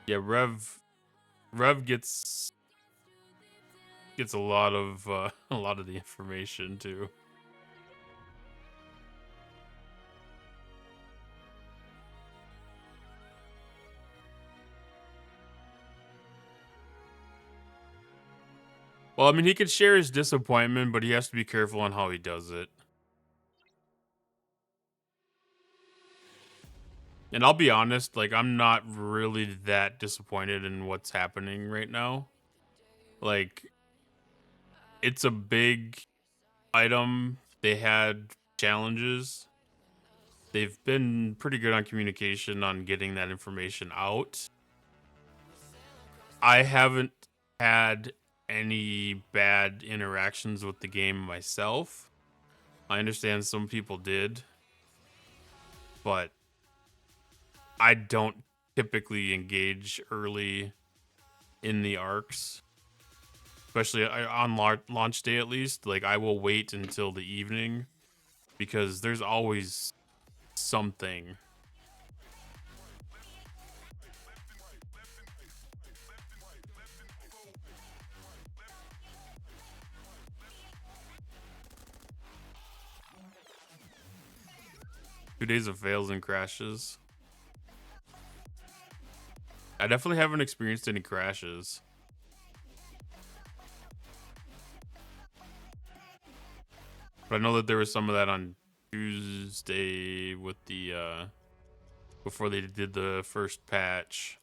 Yeah, Rev gets a lot of a lot of the information too. Well, I mean, he could share his disappointment, but he has to be careful on how he does it. And I'll be honest, like, I'm not really that disappointed in what's happening right now. Like, it's a big item. They had challenges. They've been pretty good on communication on getting that information out. I haven't had any bad interactions with the game myself. I understand some people did, but I don't typically engage early in the arcs, especially on launch day at least. Like, I will wait until the evening because there's always something. Two days of fails and crashes. I definitely haven't experienced any crashes. But I know that there was some of that on Tuesday with the before they did the first patch.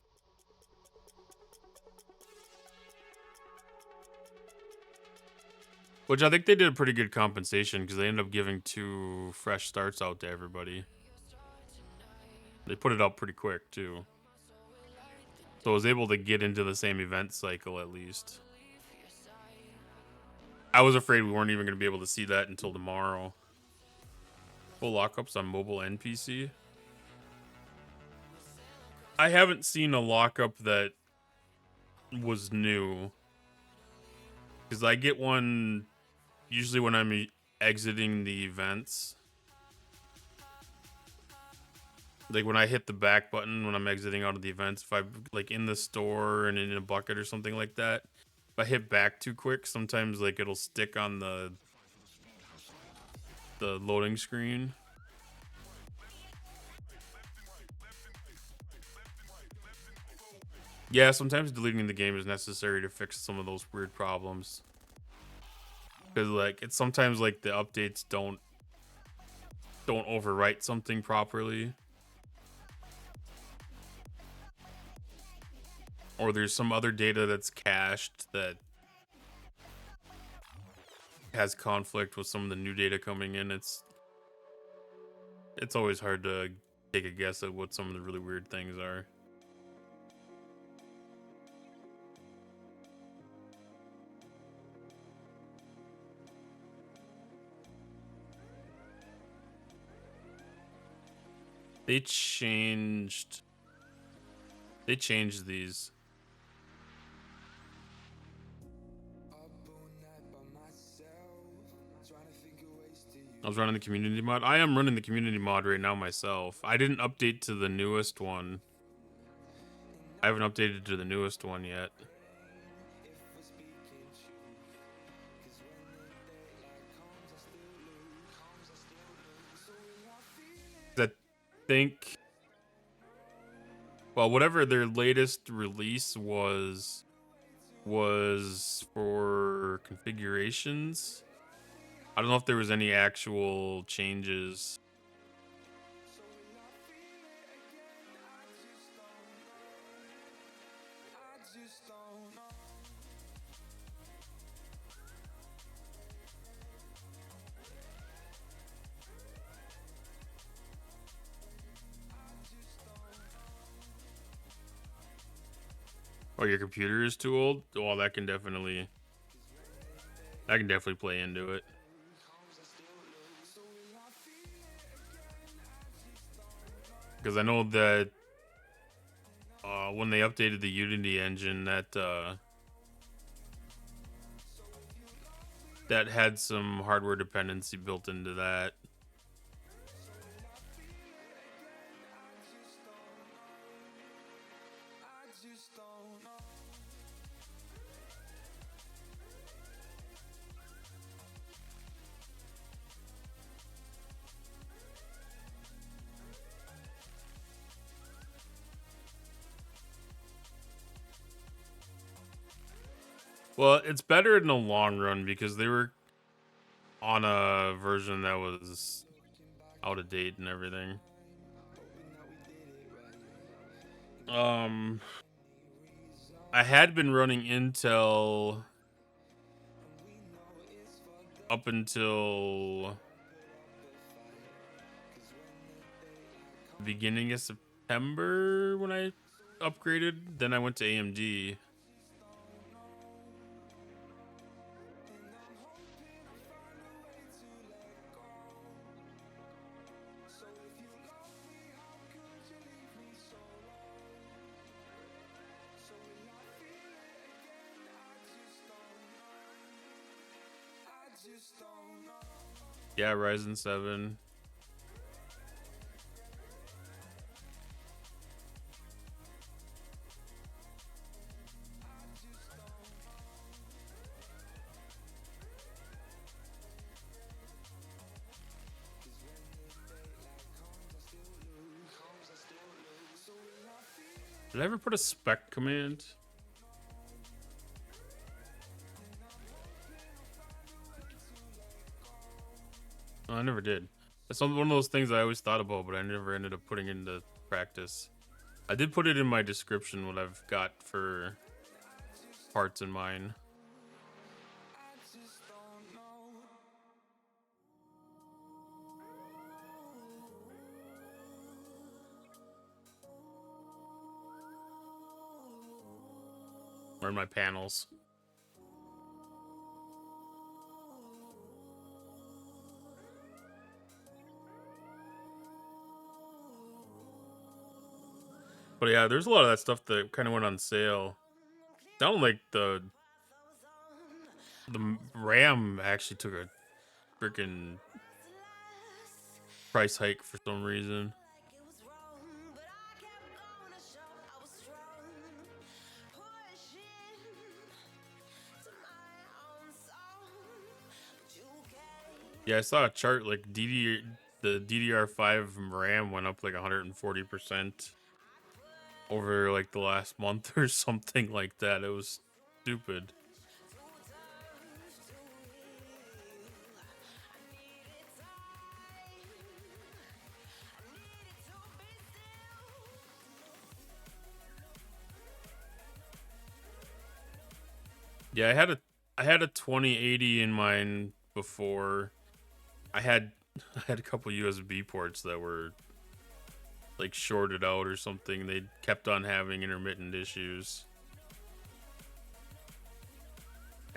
Which I think they did a pretty good compensation because they ended up giving 2 fresh starts out to everybody. They put it out pretty quick too. So I was able to get into the same event cycle at least. I was afraid we weren't even going to be able to see that until tomorrow. Full lockups on mobile and PC. I haven't seen a lockup that was new. Because I get one usually when I'm exiting the events. Like when I hit the back button when I'm exiting out of the events, if I'm like in the store and in a bucket or something like that, if I hit back too quick, sometimes like it'll stick on the loading screen. Yeah, sometimes deleting the game is necessary to fix some of those weird problems. Because like it's sometimes like the updates don't overwrite something properly. Or there's some other data that's cached that has conflict with some of the new data coming in. It's always hard to take a guess at what some of the really weird things are. They changed these. I was running the community mod. I am running the community mod right now myself. I didn't update to the newest one. I haven't updated to the newest one yet. I think, well, whatever their latest release was for configurations. I don't know if there was any actual changes. Oh, your computer is too old? Well, that can definitely play into it. Because I know that when they updated the Unity engine, that had some hardware dependency built into that. Well, it's better in the long run because they were on a version that was out of date and everything. I had been running Intel up until the beginning of September when I upgraded. Then I went to AMD. Yeah, Ryzen 7. Did I ever put a spec command? No, I never did. That's one of those things I always thought about, but I never ended up putting into practice. I did put it in my description what I've got for parts in mine. Or in my panels. But yeah, there's a lot of that stuff that kind of went on sale. Sounded like the RAM actually took a freaking price hike for some reason. Yeah, I saw a chart like the DDR5 RAM went up like 140% over like the last month or something like that. It was stupid. Yeah, I had a 2080 in mine before. I had a couple USB ports that were like shorted out or something. They kept on having intermittent issues.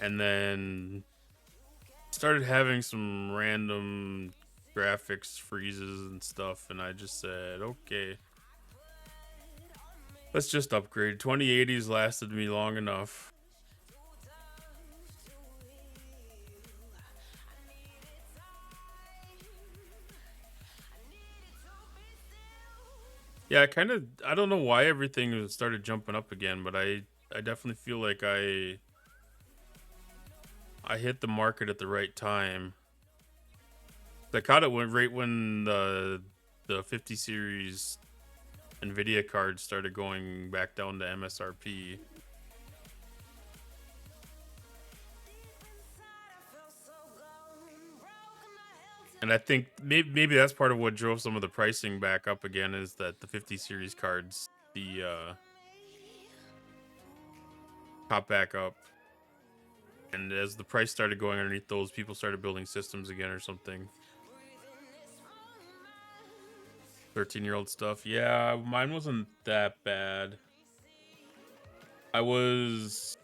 And then started having some random graphics freezes and stuff, and I just said, okay, let's just upgrade. 2080s lasted me long enough. Yeah, I don't know why everything started jumping up again, but I definitely feel like I hit the market at the right time. I caught it right when the 50 series Nvidia cards started going back down to MSRP. And I think maybe that's part of what drove some of the pricing back up again is that the 50 series cards, popped back up. And as the price started going underneath those, people started building systems again or something. 13-year-old stuff. Yeah, mine wasn't that bad. It was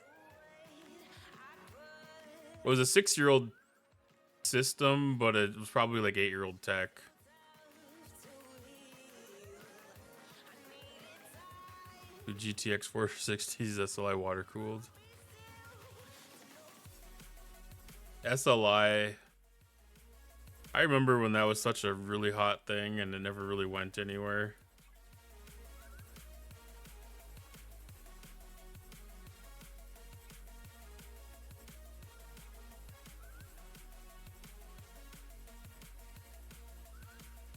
a 6-year-old system, but it was probably like 8-year-old tech. The GTX 460s SLI water cooled. SLI. I remember when that was such a really hot thing and it never really went anywhere.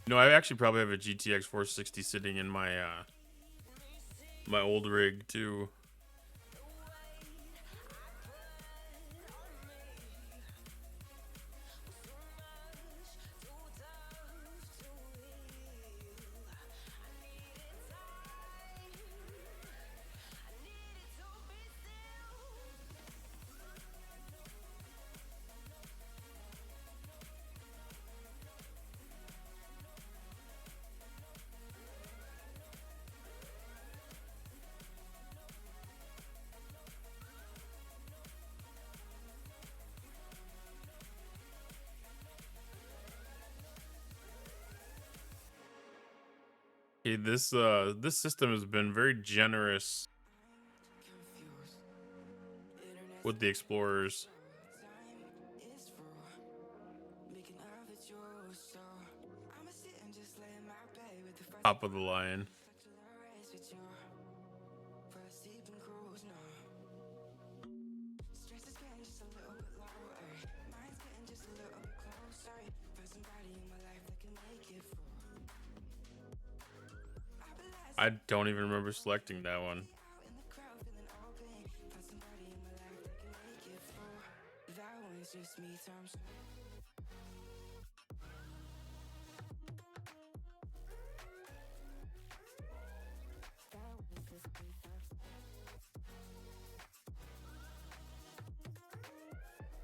No, I actually probably have a GTX 460 sitting in my my old rig too. Okay, this system has been very generous with the explorers. Top of the line. I don't even remember selecting that one.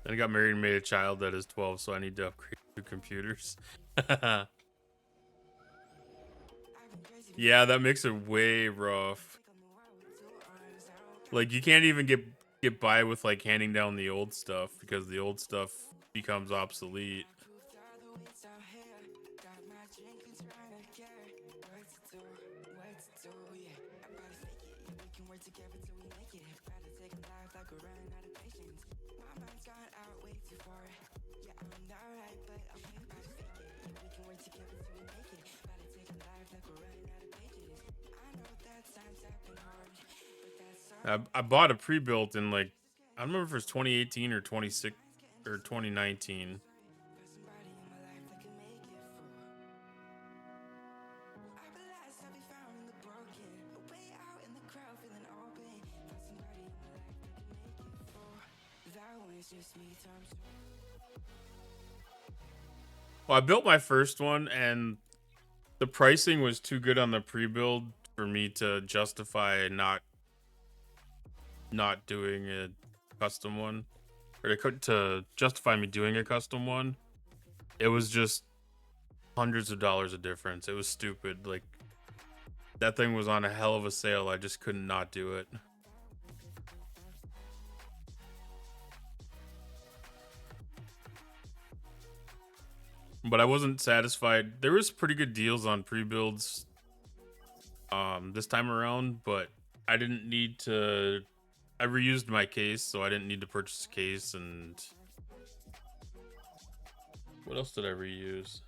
Then I got married and made a child that is 12, so I need to upgrade 2 computers. Yeah, that makes it way rough. Like you can't even get by with like handing down the old stuff because the old stuff becomes obsolete. I bought a pre-built in like I don't remember if it was 2018 or 26 or 2019. Well, I built my first one and the pricing was too good on the pre-build for me to justify not doing a custom one, or to justify me doing a custom one. It was just hundreds of dollars of difference. It was stupid. Like that thing was on a hell of a sale. I just couldn't not do it. But I wasn't satisfied. There was pretty good deals on pre-builds this time around, but I didn't need to I reused my case, so I didn't need to purchase a case. And what else did I reuse?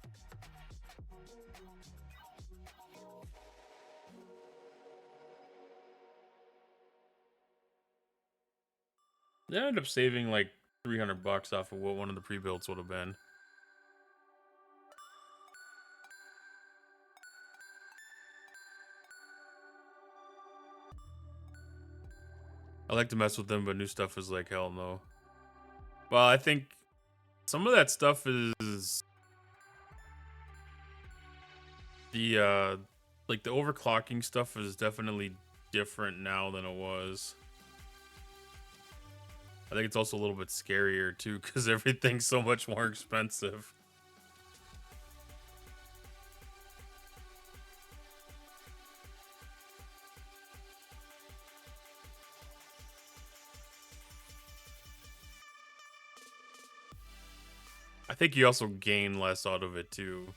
I ended up saving like $300 off of what one of the pre-builds would have been. I like to mess with them, but new stuff is like hell no. Well, I think some of that stuff is the like the overclocking stuff is definitely different now than it was. I think it's also a little bit scarier too because everything's so much more expensive. I think you also gain less out of it too.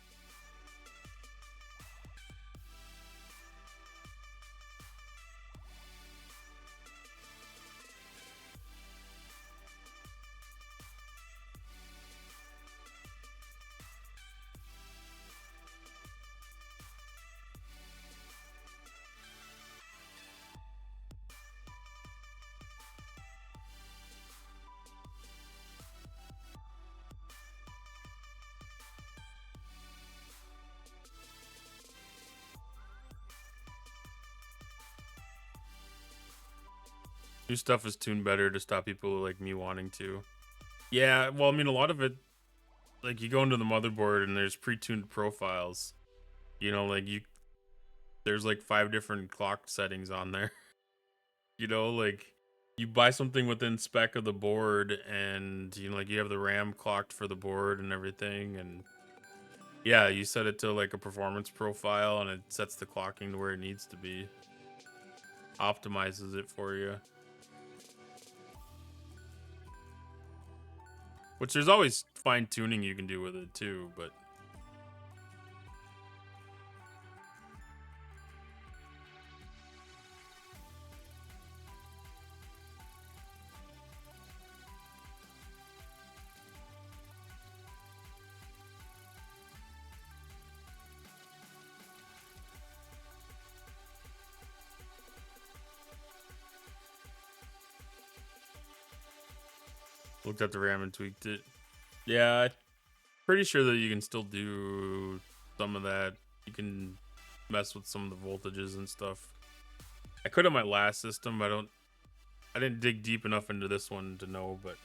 New stuff is tuned better to stop people like me wanting to. Yeah, well, I mean, a lot of it, like you go into the motherboard and there's pre-tuned profiles. You know, like there's like 5 different clock settings on there. You know, like you buy something within spec of the board, and you know, like you have the RAM clocked for the board and everything, and yeah, you set it to like a performance profile, and it sets the clocking to where it needs to be, optimizes it for you. Which there's always fine tuning you can do with it too, but looked at the RAM and tweaked it. Yeah, I'm pretty sure that you can still do some of that. You can mess with some of the voltages and stuff. I could on my last system, but I didn't dig deep enough into this one to know, but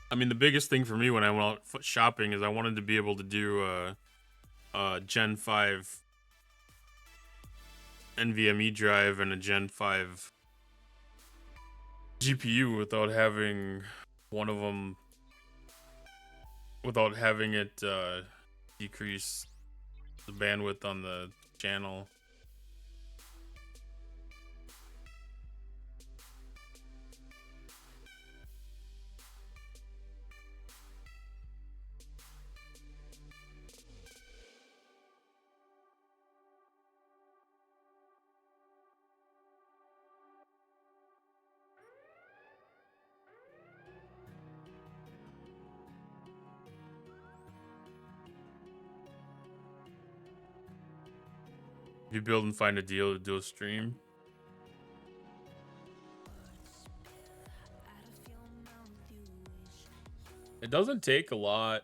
I mean, the biggest thing for me when I went out shopping is I wanted to be able to do a Gen 5 NVMe drive and a Gen 5 GPU without having one of them, without having it decrease the bandwidth on the channel. If you build and find a deal to do a stream, it doesn't take a lot.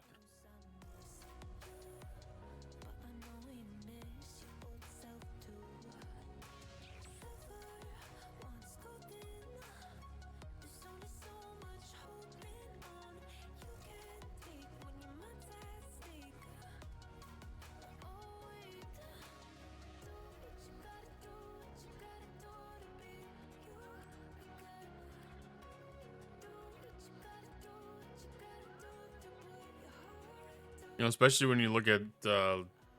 You know, especially when you look at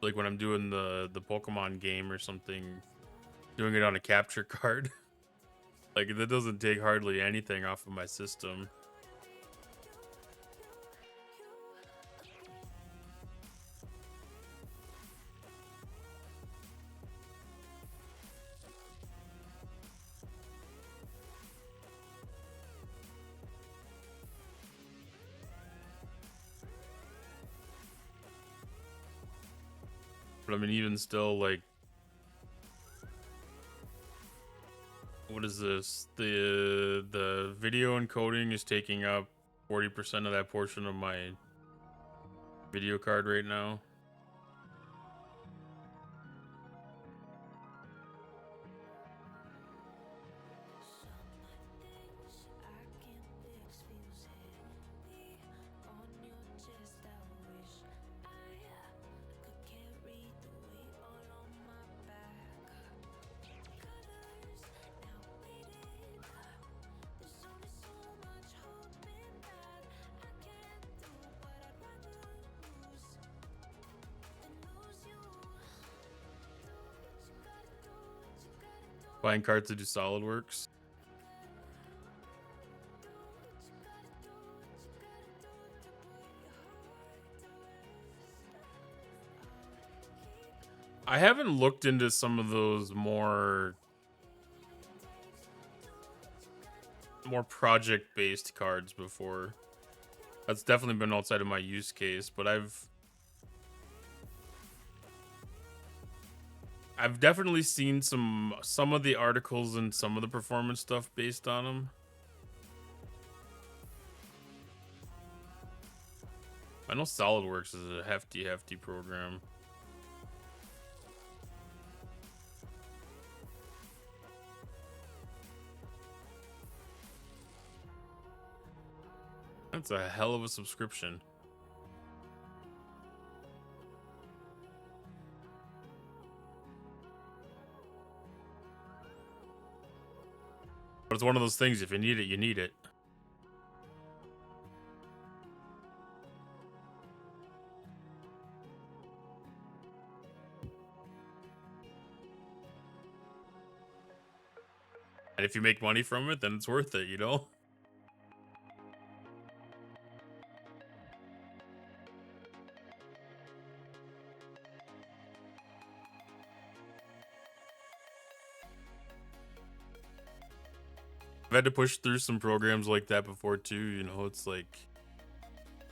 like when I'm doing the Pokemon game or something, doing it on a capture card. Like that doesn't take hardly anything off of my system. But I mean, even still, like, what is this? The video encoding is taking up 40% of that portion of my video card right now. Buying cards to do SolidWorks. I haven't looked into some of those more project-based cards before. That's definitely been outside of my use case, but I've definitely seen some of the articles and some of the performance stuff based on them. I know SolidWorks is a hefty program. That's a hell of a subscription. But it's one of those things, if you need it, you need it. And if you make money from it, then it's worth it, you know? I've had to push through some programs like that before too, you know, it's like,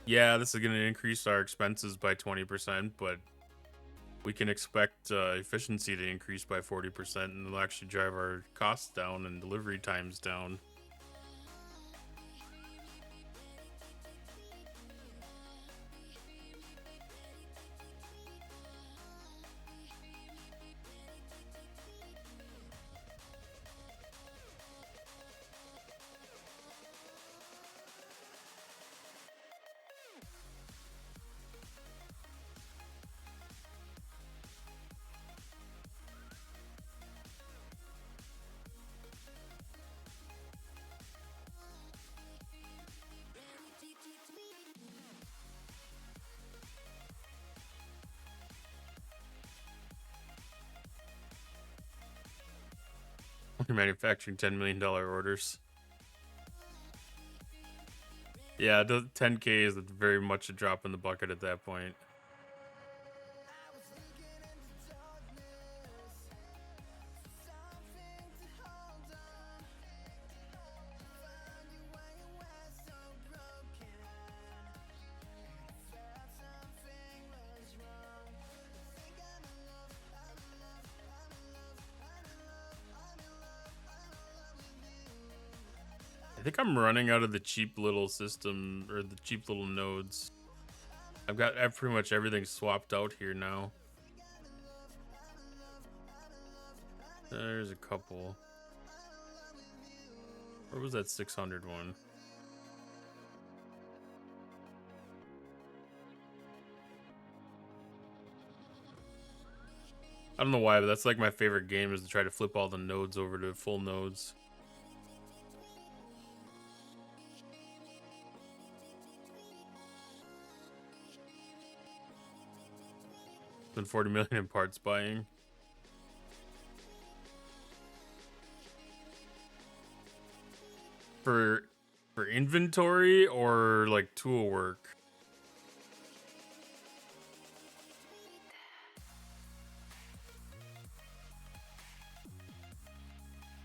yeah, this is going to increase our expenses by 20%, but we can expect efficiency to increase by 40%, and it'll actually drive our costs down and delivery times down. You're manufacturing $10 million orders. Yeah, the 10K is very much a drop in the bucket at that point. I think I'm running out of the cheap little system, or the cheap little nodes. I've pretty much everything swapped out here now. There's a couple. Where was that 600 one? I don't know why, but that's like my favorite game, is to try to flip all the nodes over to full nodes. Been 40 million in parts buying. For inventory or like tool work?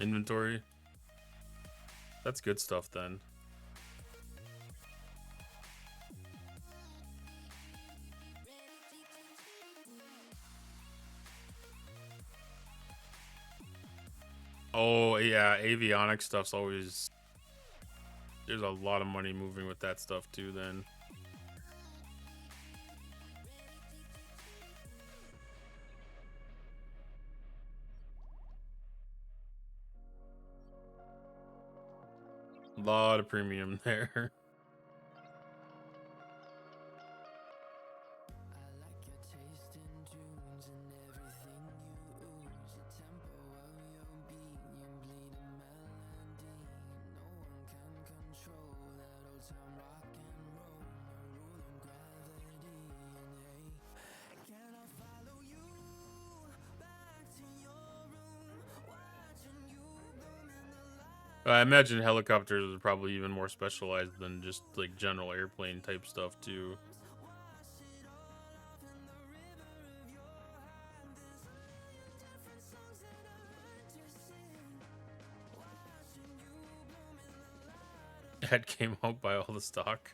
Inventory. That's good stuff then. Oh yeah, avionics stuff's always, there's a lot of money moving with that stuff too then. A lot of premium there. I imagine helicopters are probably even more specialized than just like general airplane type stuff too. That came out by all the stock.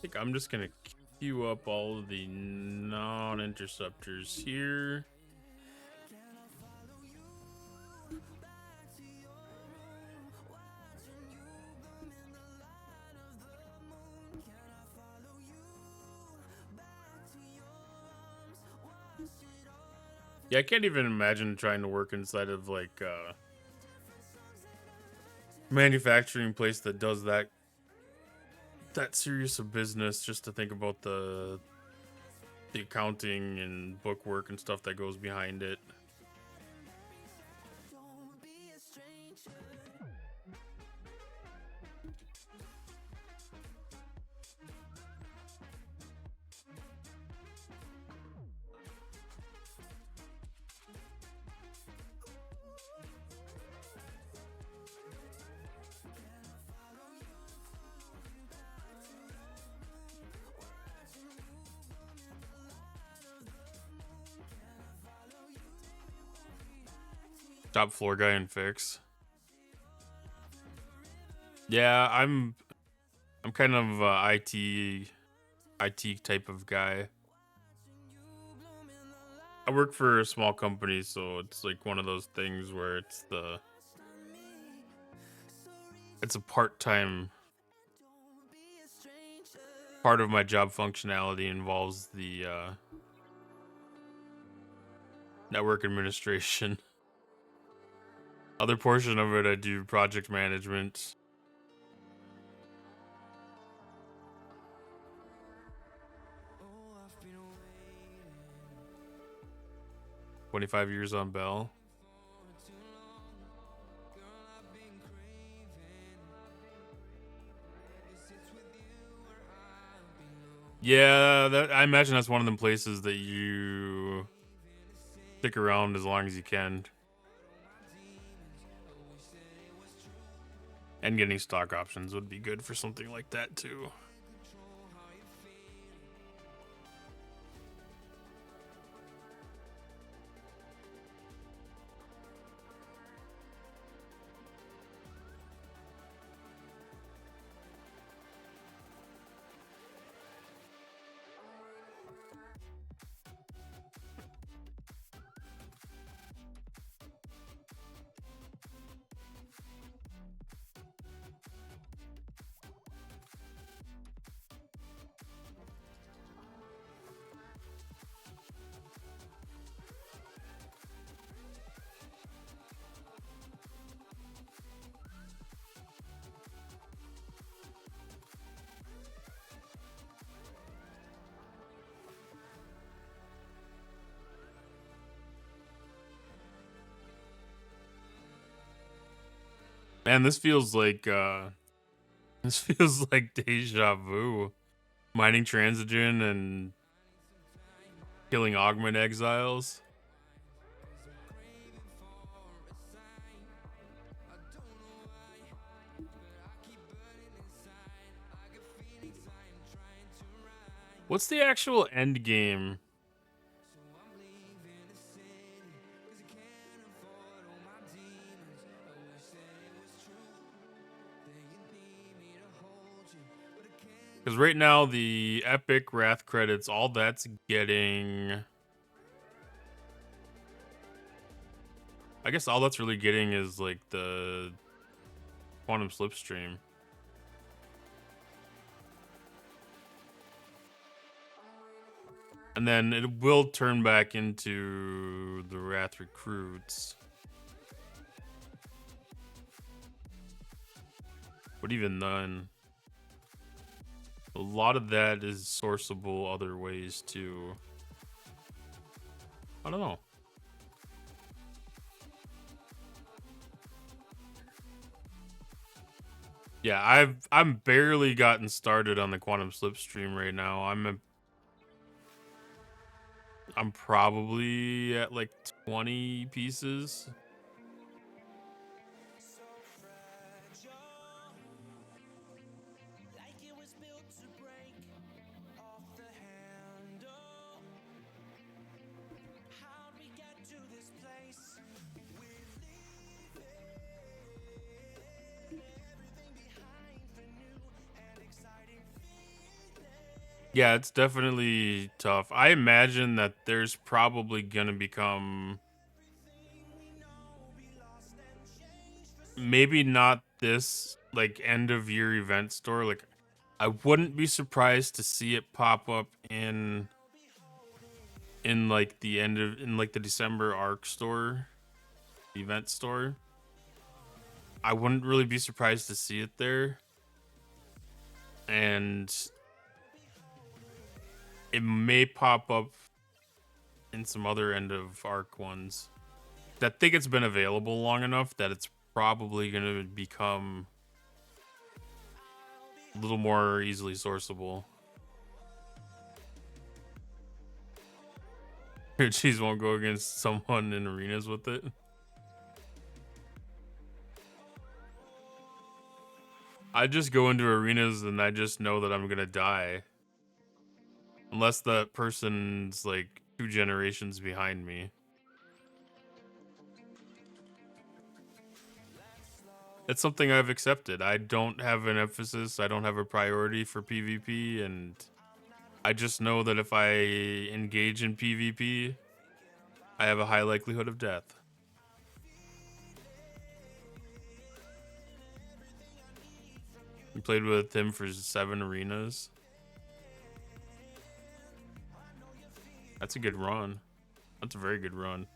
think I'm just gonna queue up all of the non-interceptors here. Yeah, I can't even imagine trying to work inside of like manufacturing place that does that serious of business, just to think about the accounting and book work and stuff that goes behind it. Top floor guy and fix. Yeah, I'm kind of IT type of guy. I work for a small company, so it's like one of those things where it's a part-time part of my job functionality involves the network administration. Other portion of it I do project management. Oh, I've been waiting 25 years on Bell. for too long. Girl, I've been craving. It sits with you where I belong. Yeah, I imagine that's one of them places that you stick around as long as you can. And getting stock options would be good for something like that too. Man, this feels like deja vu. Mining Transigen and killing Augment Exiles. What's the actual end game? Because right now the Epic Wrath credits, all that's getting... I guess all that's really getting is like the Quantum Slipstream. And then it will turn back into the Wrath recruits. But even then, a lot of that is sourceable other ways too. I don't know. Yeah, I'm barely gotten started on the Quantum Slipstream right now. I'm probably at like 20 pieces. So fragile, like it was built to break off the handle. How'd we get to this place? We're leaving everything behind for new and exciting feelings. Yeah, it's definitely tough. I imagine that there's probably gonna become maybe not this like end of year event store. Like I wouldn't be surprised to see it pop up in like the end of in like the December Arc store, event store. I wouldn't really be surprised to see it there. And it may pop up in some other end of arc ones. I think it's been available long enough that it's probably going to become a little more easily sourceable. Cheese won't go against someone in arenas with it. I just go into arenas and I just know that I'm going to die. Unless that person's like 2 generations behind me. It's something I've accepted. I don't have an emphasis. I don't have a priority for PvP, and I just know that if I engage in PvP, I have a high likelihood of death. You played with him for 7 arenas. That's a good run. That's a very good run.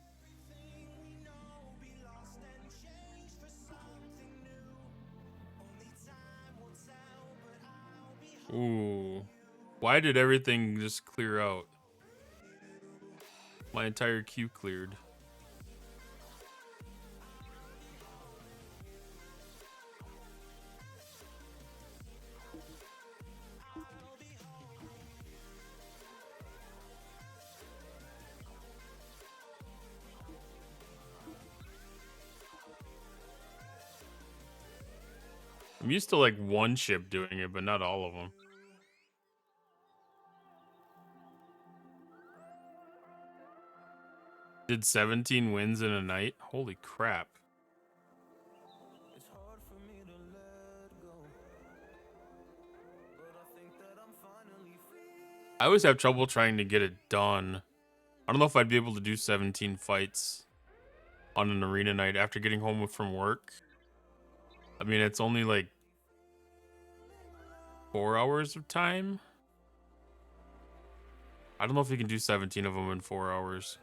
Ooh. Why did everything just clear out? My entire queue cleared. I'm used to like one ship doing it, but not all of them. Did 17 wins in a night? Holy crap. It's hard for me to let go, but I think that I'm finally free. I always have trouble trying to get it done. I don't know if I'd be able to do 17 fights on an arena night after getting home from work. I mean, it's only like 4 hours of time. I don't know if you can do 17 of them in 4 hours.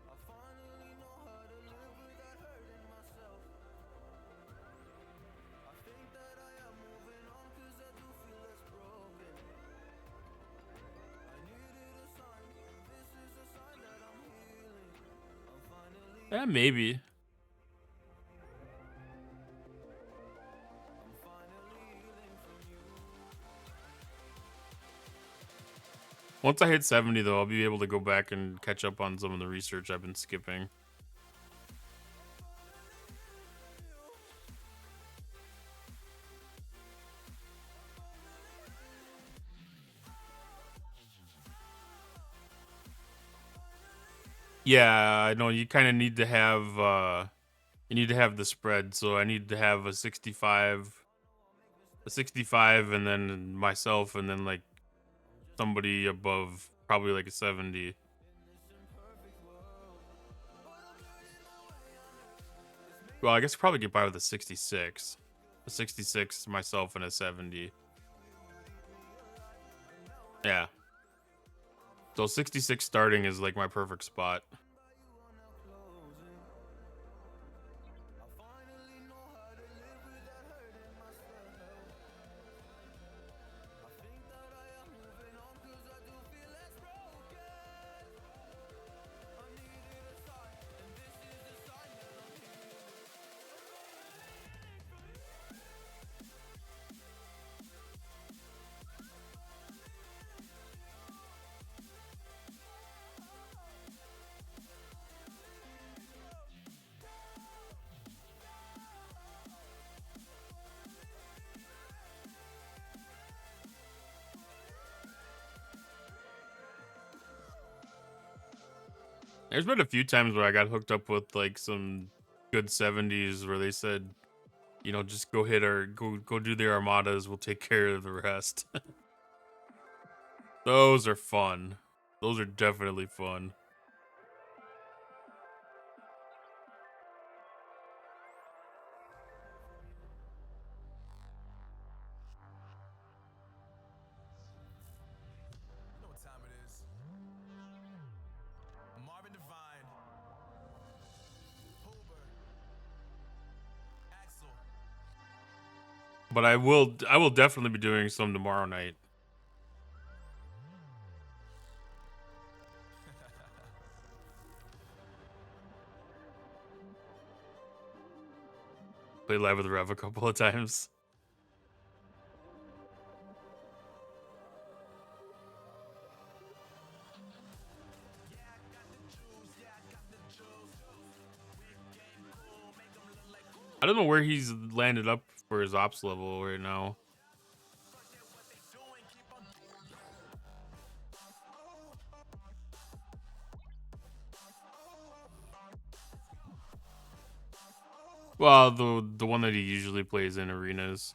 I finally know how to live without hurting myself. I think that I am moving on, cause I do feel less broken. I needed a sign, this is a sign that I'm healing. I'm finally Yeah, maybe. healing from you. Once I hit 70, though, I'll be able to go back and catch up on some of the research I've been skipping. Yeah, I know you kind of need to have you need to have the spread. So I need to have a 65 and then myself and then like somebody above probably like a 70. Well, I guess I probably get by with a 66. A 66 myself and a 70. Yeah. So 66 starting is like my perfect spot. There's been a few times where I got hooked up with like some good 70s where they said You know, just go hit our go do the armadas. We'll take care of the rest. Those are fun. Those are definitely fun. You know what time it is. Marvin Devine, Hoover, Axel. But I will definitely be doing some tomorrow night. Play live with Rev a couple of times. I don't know where he's landed up for his ops level right now. Well, the one that he usually plays in arenas.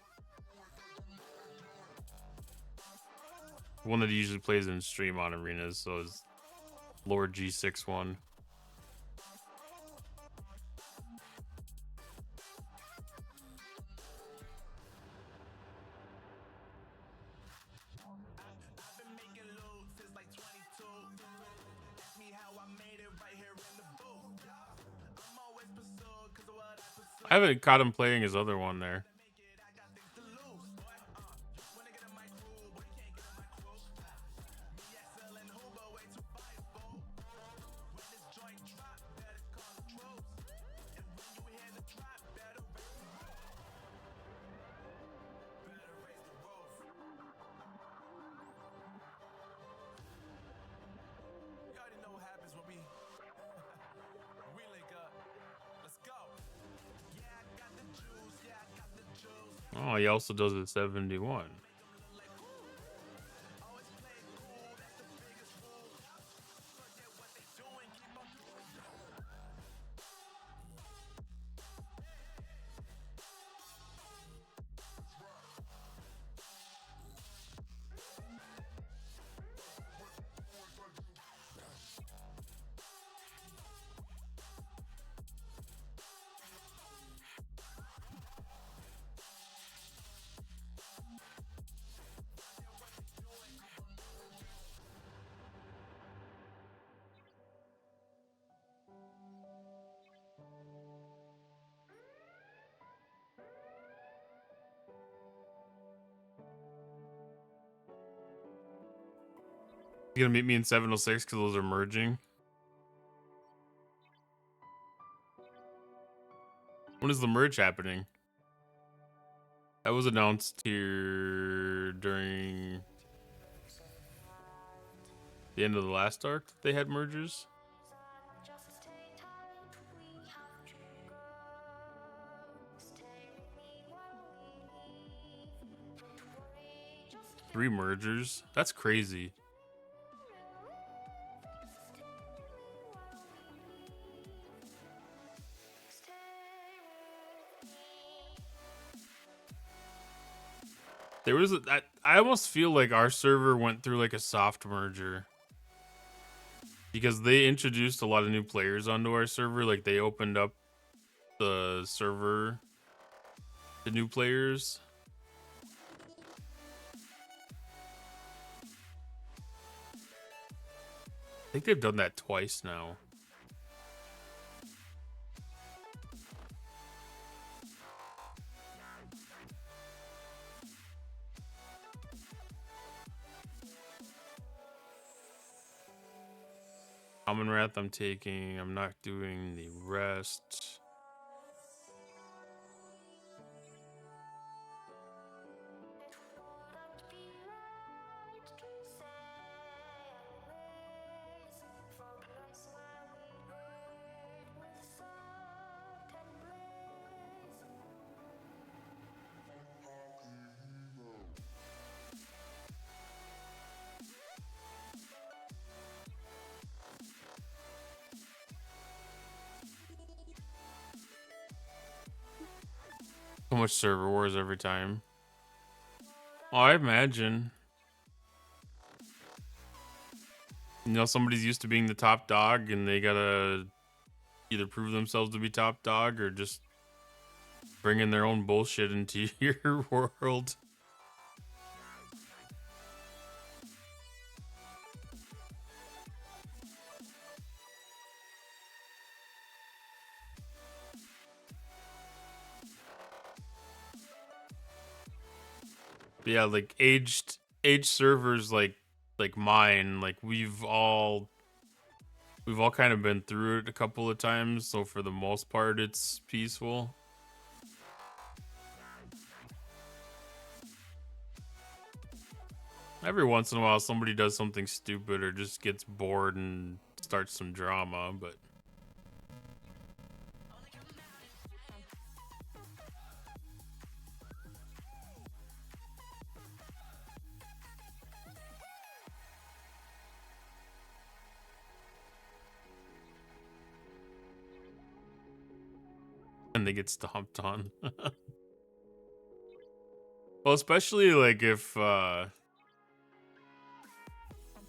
The one that he usually plays in stream on arenas, so is Lord G6 one. I haven't caught him playing his other one there. You already know what happens when we link up. Let's go. Yeah, I got the juice. Yeah, I got the juice. Oh, he also does it 71. Always play it cool. That's the biggest rule. Forget what they doing. Keep on doing. You gonna meet me in 706 because those are merging? When is the merge happening? That was announced here during the end of the last arc that they had mergers. 3 mergers? That's crazy. There was I almost feel like our server went through like a soft merger because they introduced a lot of new players onto our server. Like they opened up the server to new players. I think they've done that twice now. Common Wrath I'm taking. I'm not doing the rest. So much server wars every time. Oh, I imagine. You know, somebody's used to being the top dog and they gotta either prove themselves to be top dog or just bring in their own bullshit into your world. But yeah, like aged servers like mine, like we've all kind of been through it a couple of times, so for the most part it's peaceful. Every once in a while somebody does something stupid or just gets bored and starts some drama, but and they get stomped on. Well, especially like if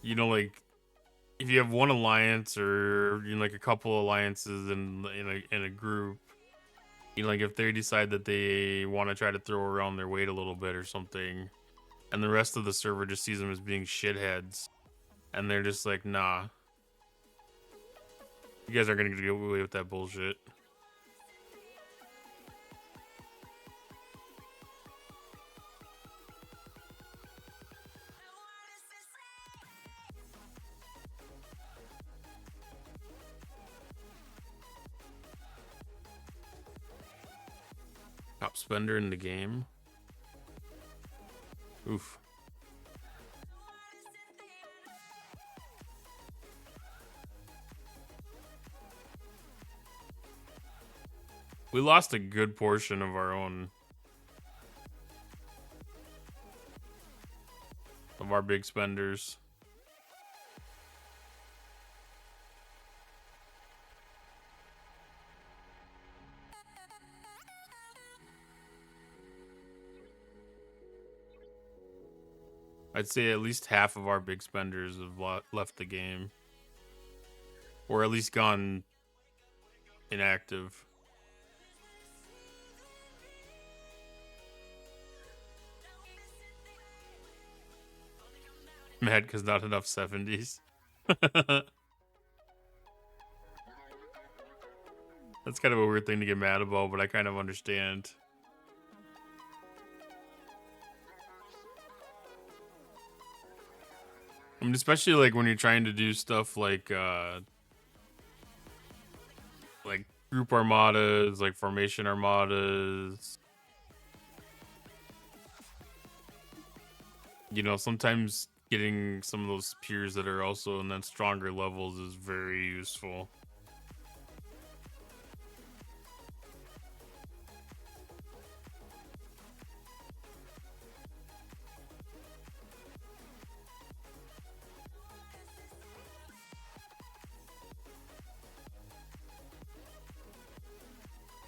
you know, like if you have one alliance or you know, like a couple alliances in a group, you know, like if they decide that they want to try to throw around their weight a little bit or something, and the rest of the server just sees them as being shitheads, and they're just like, nah, you guys aren't gonna get away with that bullshit. Top spender in the game. Oof. We lost a good portion of our big spenders. I'd say at least half of our big spenders have left the game, or at least gone inactive. Mad because not enough 70s. That's kind of a weird thing to get mad about, but I kind of understand. I mean, especially like when you're trying to do stuff like group armadas, like formation armadas. You know, sometimes getting some of those peers that are also in that stronger levels is very useful.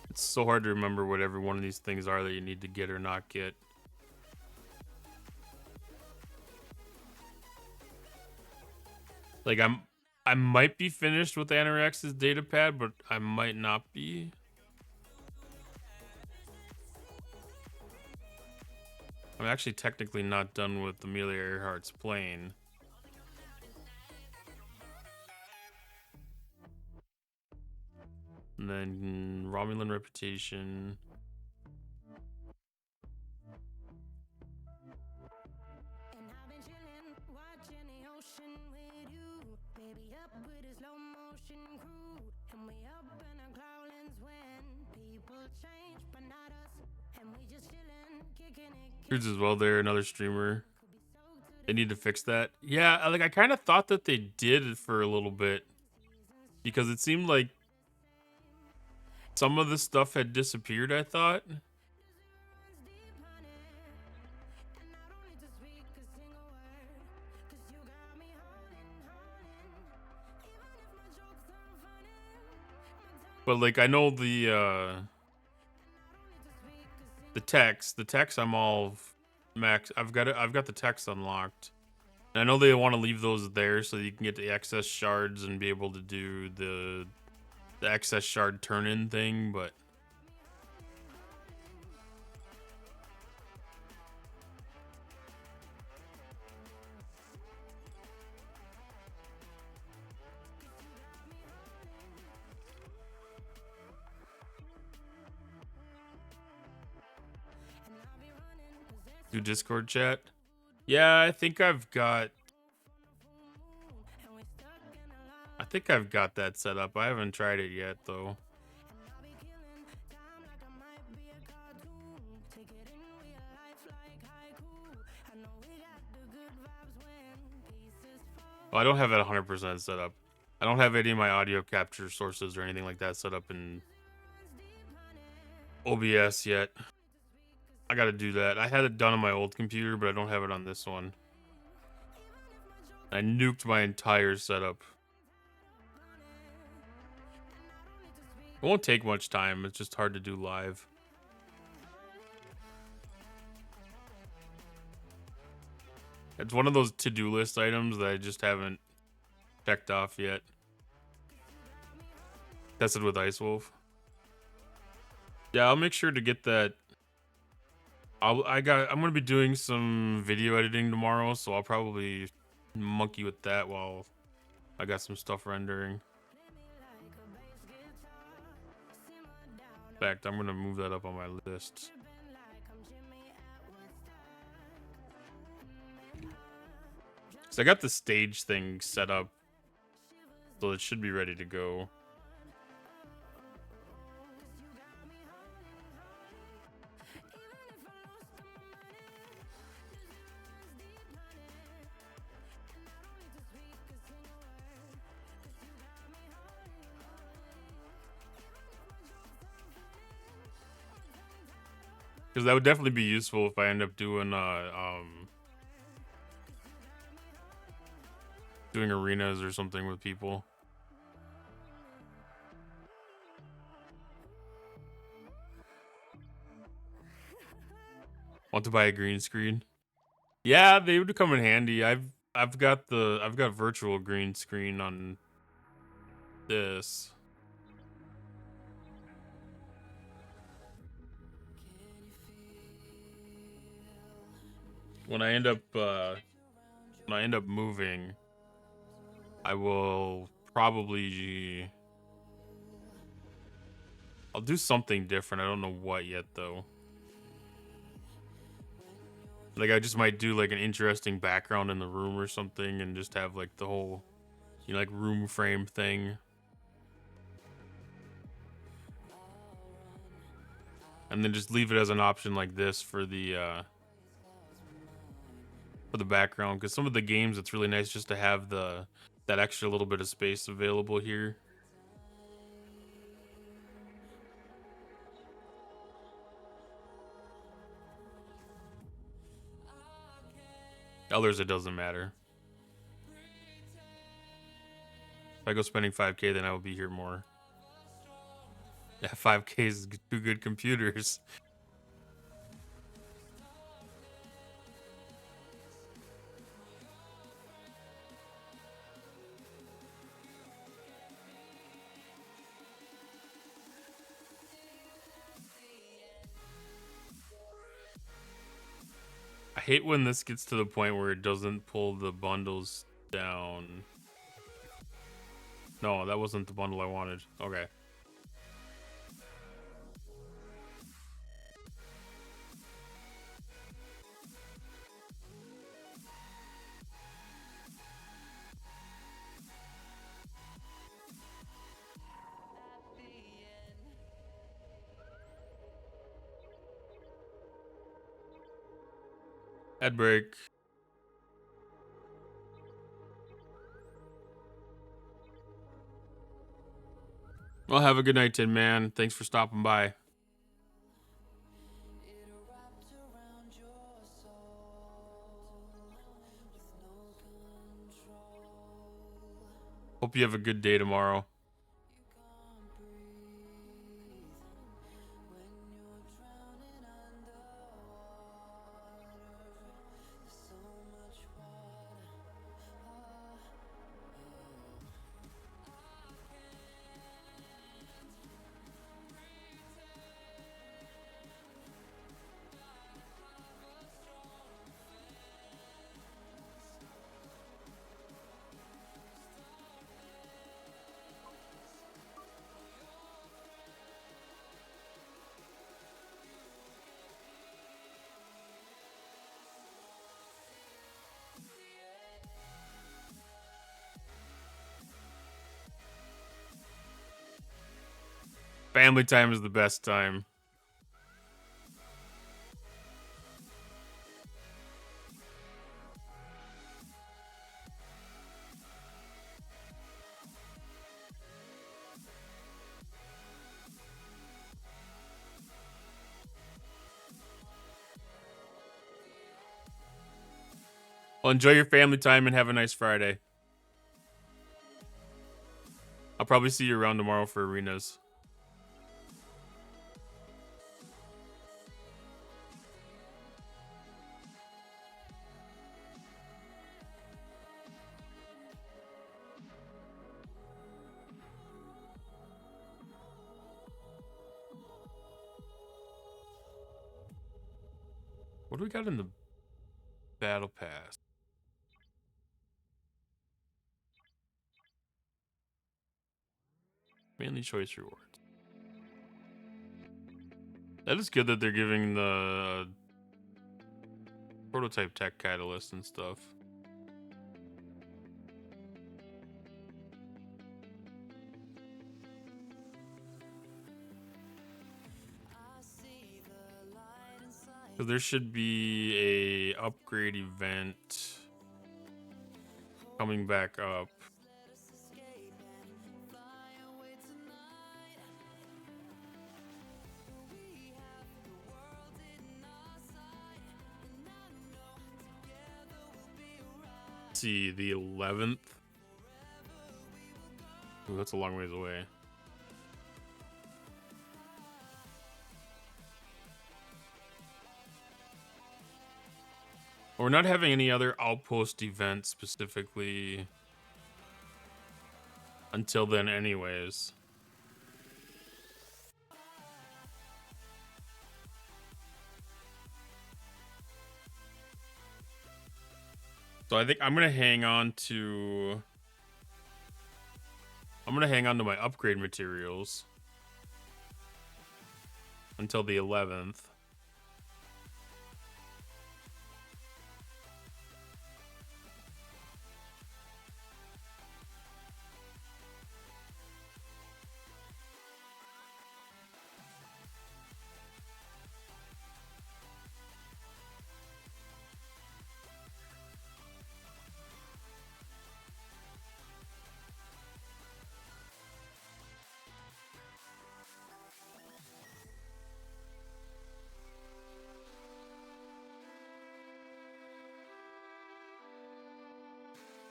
It's so hard to remember what every one of these things are that you need to get or not get. Like I might be finished with Anorex's data pad, but I might not be. I'm actually technically not done with Amelia Earhart's plane. And then Romulan Reputation. Cruise as well there, another streamer. They need to fix that. Yeah, like I kind of thought that they did for a little bit. Because it seemed like some of the stuff had disappeared, I thought. But like I know the The text I'm all max. I've got the text unlocked. And I know they want to leave those there so you can get the excess shards and be able to do the excess shard turn-in thing, but do Discord chat. Yeah, I think I've got that set up. I haven't tried it yet though. Oh, I don't have it 100% set up. I don't have any of my audio capture sources or anything like that set up in OBS yet. I gotta do that. I had it done on my old computer, but I don't have it on this one. I nuked my entire setup. It won't take much time. It's just hard to do live. It's one of those to-do list items that I just haven't checked off yet. Tested with Ice Wolf. Yeah, I'll make sure to get that. I'm gonna be doing some video editing tomorrow, so I'll probably monkey with that while I got some stuff rendering. In fact, I'm gonna move that up on my list. So I got the stage thing set up, so it should be ready to go. Because that would definitely be useful if I end up doing doing arenas or something with people. Want to buy a green screen? Yeah, they would come in handy. I've got virtual green screen on this. When I end up moving, I will probably I'll do something different. I don't know what yet though. Like I just might do like an interesting background in the room or something and just have like the whole, you know, like room frame thing. And then just leave it as an option like this for the background, because some of the games it's really nice just to have that extra little bit of space available here. Others it doesn't matter. If I go spending 5K, then I will be here more. Yeah, 5K is two good computers. I hate when this gets to the point where it doesn't pull the bundles down. No, that wasn't the bundle I wanted. Okay. Ad break. Well, have a good night, Tin Man. Thanks for stopping by. Hope you have a good day tomorrow. Family time is the best time. Well, enjoy your family time and have a nice Friday. I'll probably see you around tomorrow for arenas. What do we got in the battle pass? Mainly choice rewards. That is good that they're giving the prototype tech catalyst and stuff. Because there should be a upgrade event coming back up. Let's see, the 11th. Ooh, that's a long ways away. We're not having any other Outpost events specifically until then anyways. So I think I'm gonna hang on to my upgrade materials until the 11th.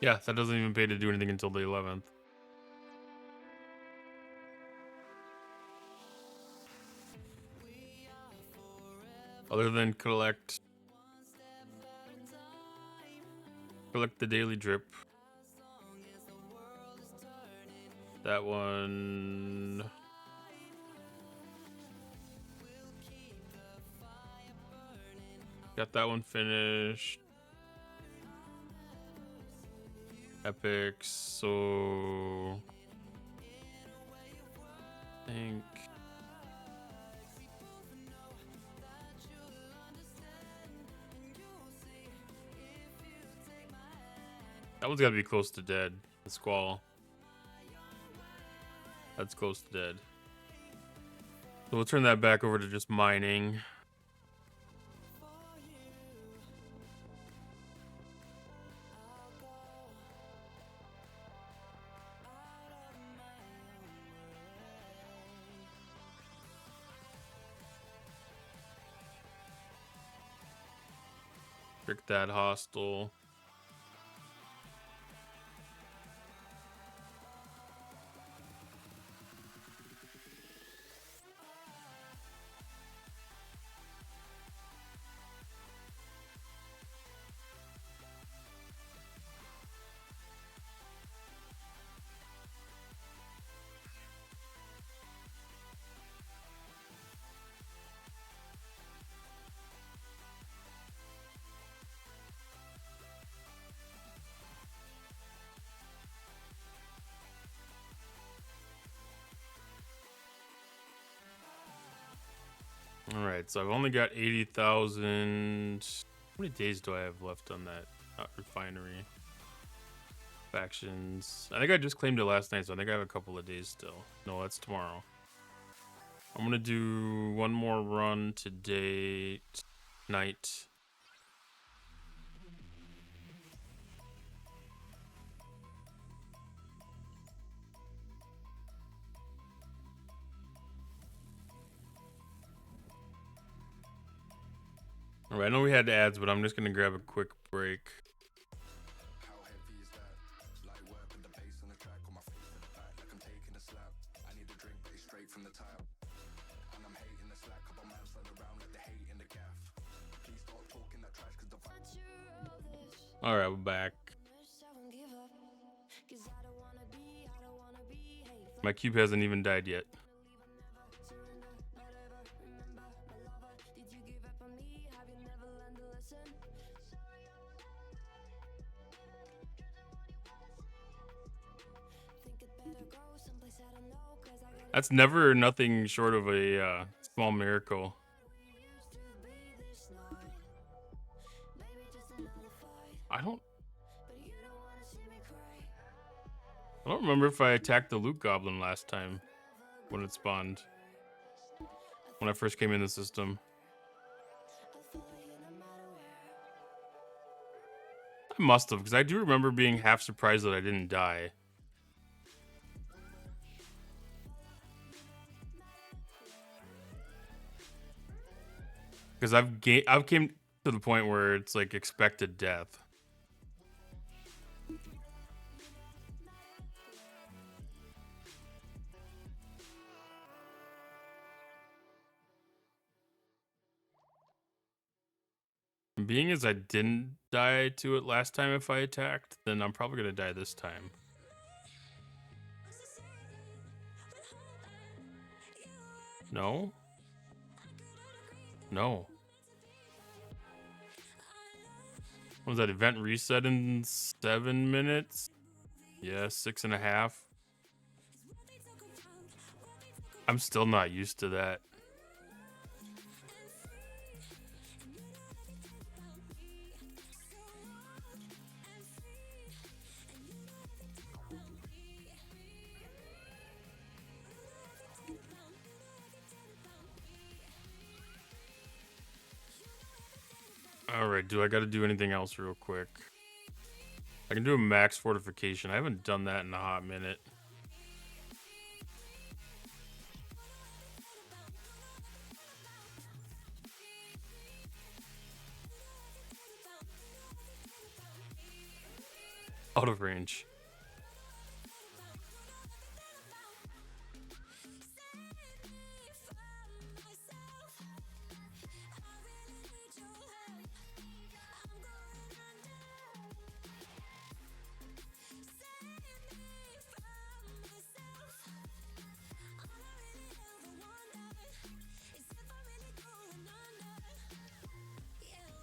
Yeah, that doesn't even pay to do anything until the 11th. Other than collect the daily drip. That one. Got that one finished. Epics, so I think that one's gotta be close to dead. The Squall. That's close to dead. So we'll turn that back over to just mining. Trick that hostile. All right, so I've only got 80,000. How many days do I have left on that refinery? Factions. I think I just claimed it last night, so I think I have a couple of days still. No, that's tomorrow. I'm gonna do one more run today night. All right, I know we had ads, but I'm just gonna grab a quick break. How heavy is that? Light work with the bass on the track, on my face to the back, like I'm taking a slap. I need a drink, but it's straight from the tap. And I'm hating the slack, couple man slide around like the hate in the gaff. Please stop talking that trash, cause the All right, we're back. My cube hasn't even died yet. That's never nothing short of a small miracle. I don't remember if I attacked the loot goblin last time when it spawned. When I first came in the system. I must have, because I do remember being half surprised that I didn't die. Because I've came to the point where it's like expected death. And being as I didn't die to it last time if I attacked, then I'm probably gonna die this time. No? No. What was that event reset in 7 minutes? Yeah, 6.5. I'm still not used to that. Alright, do I gotta do anything else real quick? I can do a max fortification. I haven't done that in a hot minute. Out of range.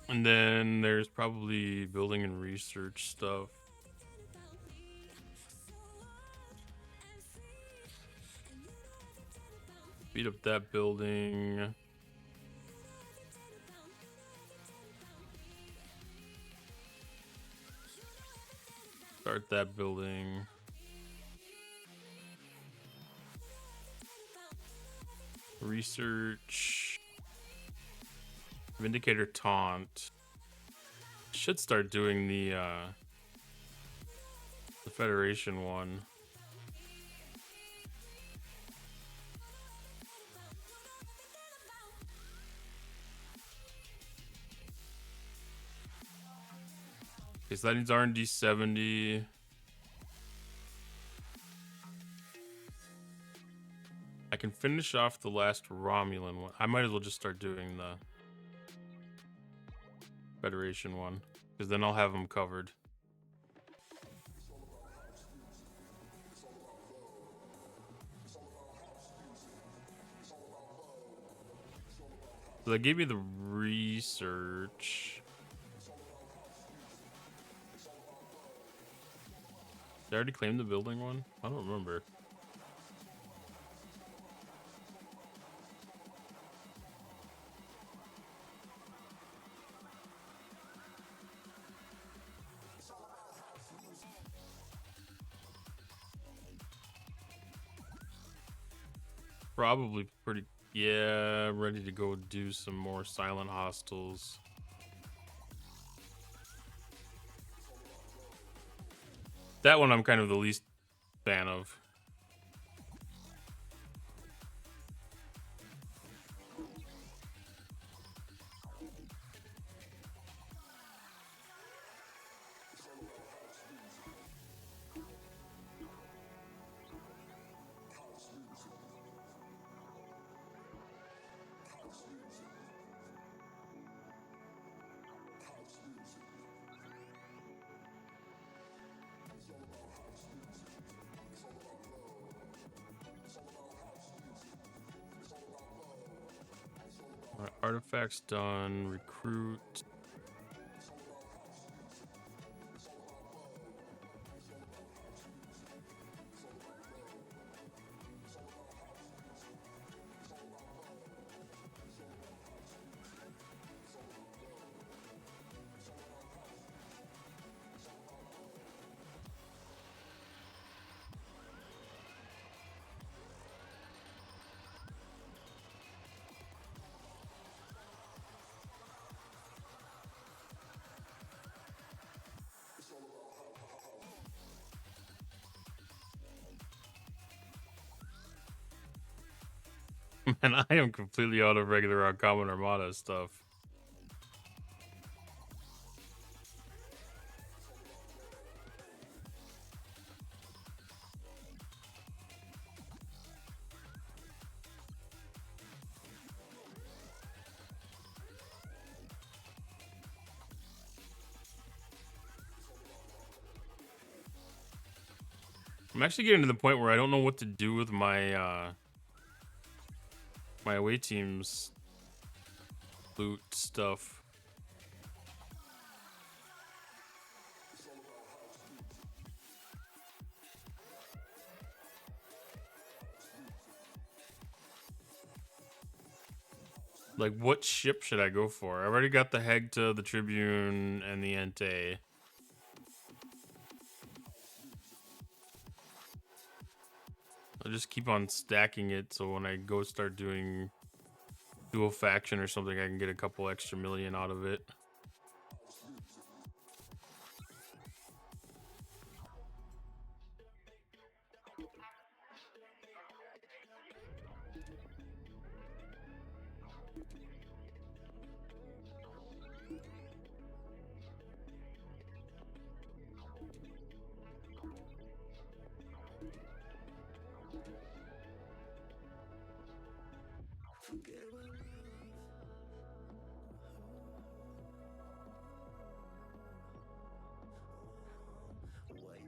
And then there's probably building and research stuff. Beat up that building. Start that building. Research. Vindicator taunt. Should start doing the Federation one. Okay, so that needs R&D 70. I can finish off the last Romulan one. I might as well just start doing the Federation one, because then I'll have them covered. So they gave me the research. Did I already claim the building one? I don't remember. Probably pretty Yeah, ready to go do some more silent hostiles. That one I'm kind of the least fan of. Artifacts done. Recruit. And I am completely out of regular uncommon armada stuff. I'm actually getting to the point where I don't know what to do with my my away team's loot stuff. Like, what ship should I go for? I already got the Hegta, the Tribune, and the Entei. I'll just keep on stacking it so when I go start doing dual faction or something, I can get a couple extra million out of it.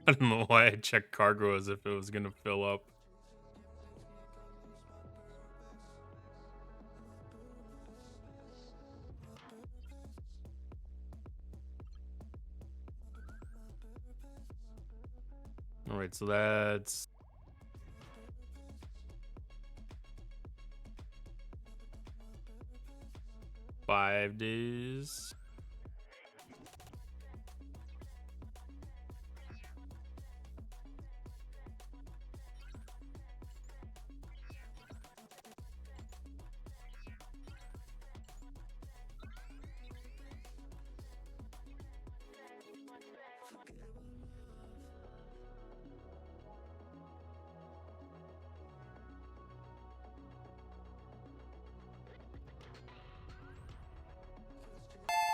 I don't know why I checked cargo as if it was gonna fill up. All right, so that's 5 days.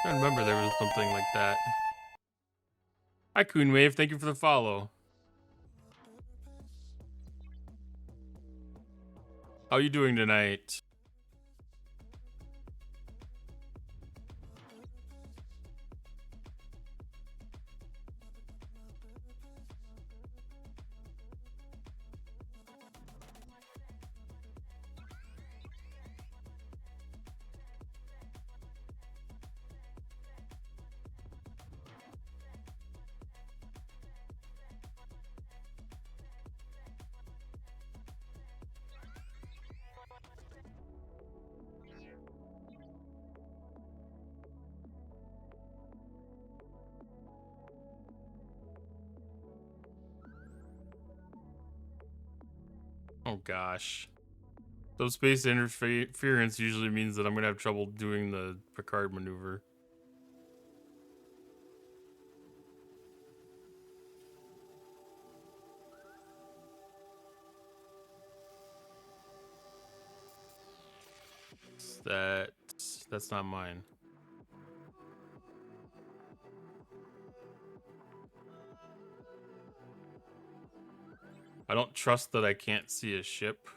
I remember there was something like that. Hi, Coonwave. Thank you for the follow. How you doing tonight? Oh gosh. So space interference usually means that I'm gonna have trouble doing the Picard maneuver. That's not mine. I don't trust that I can't see a ship.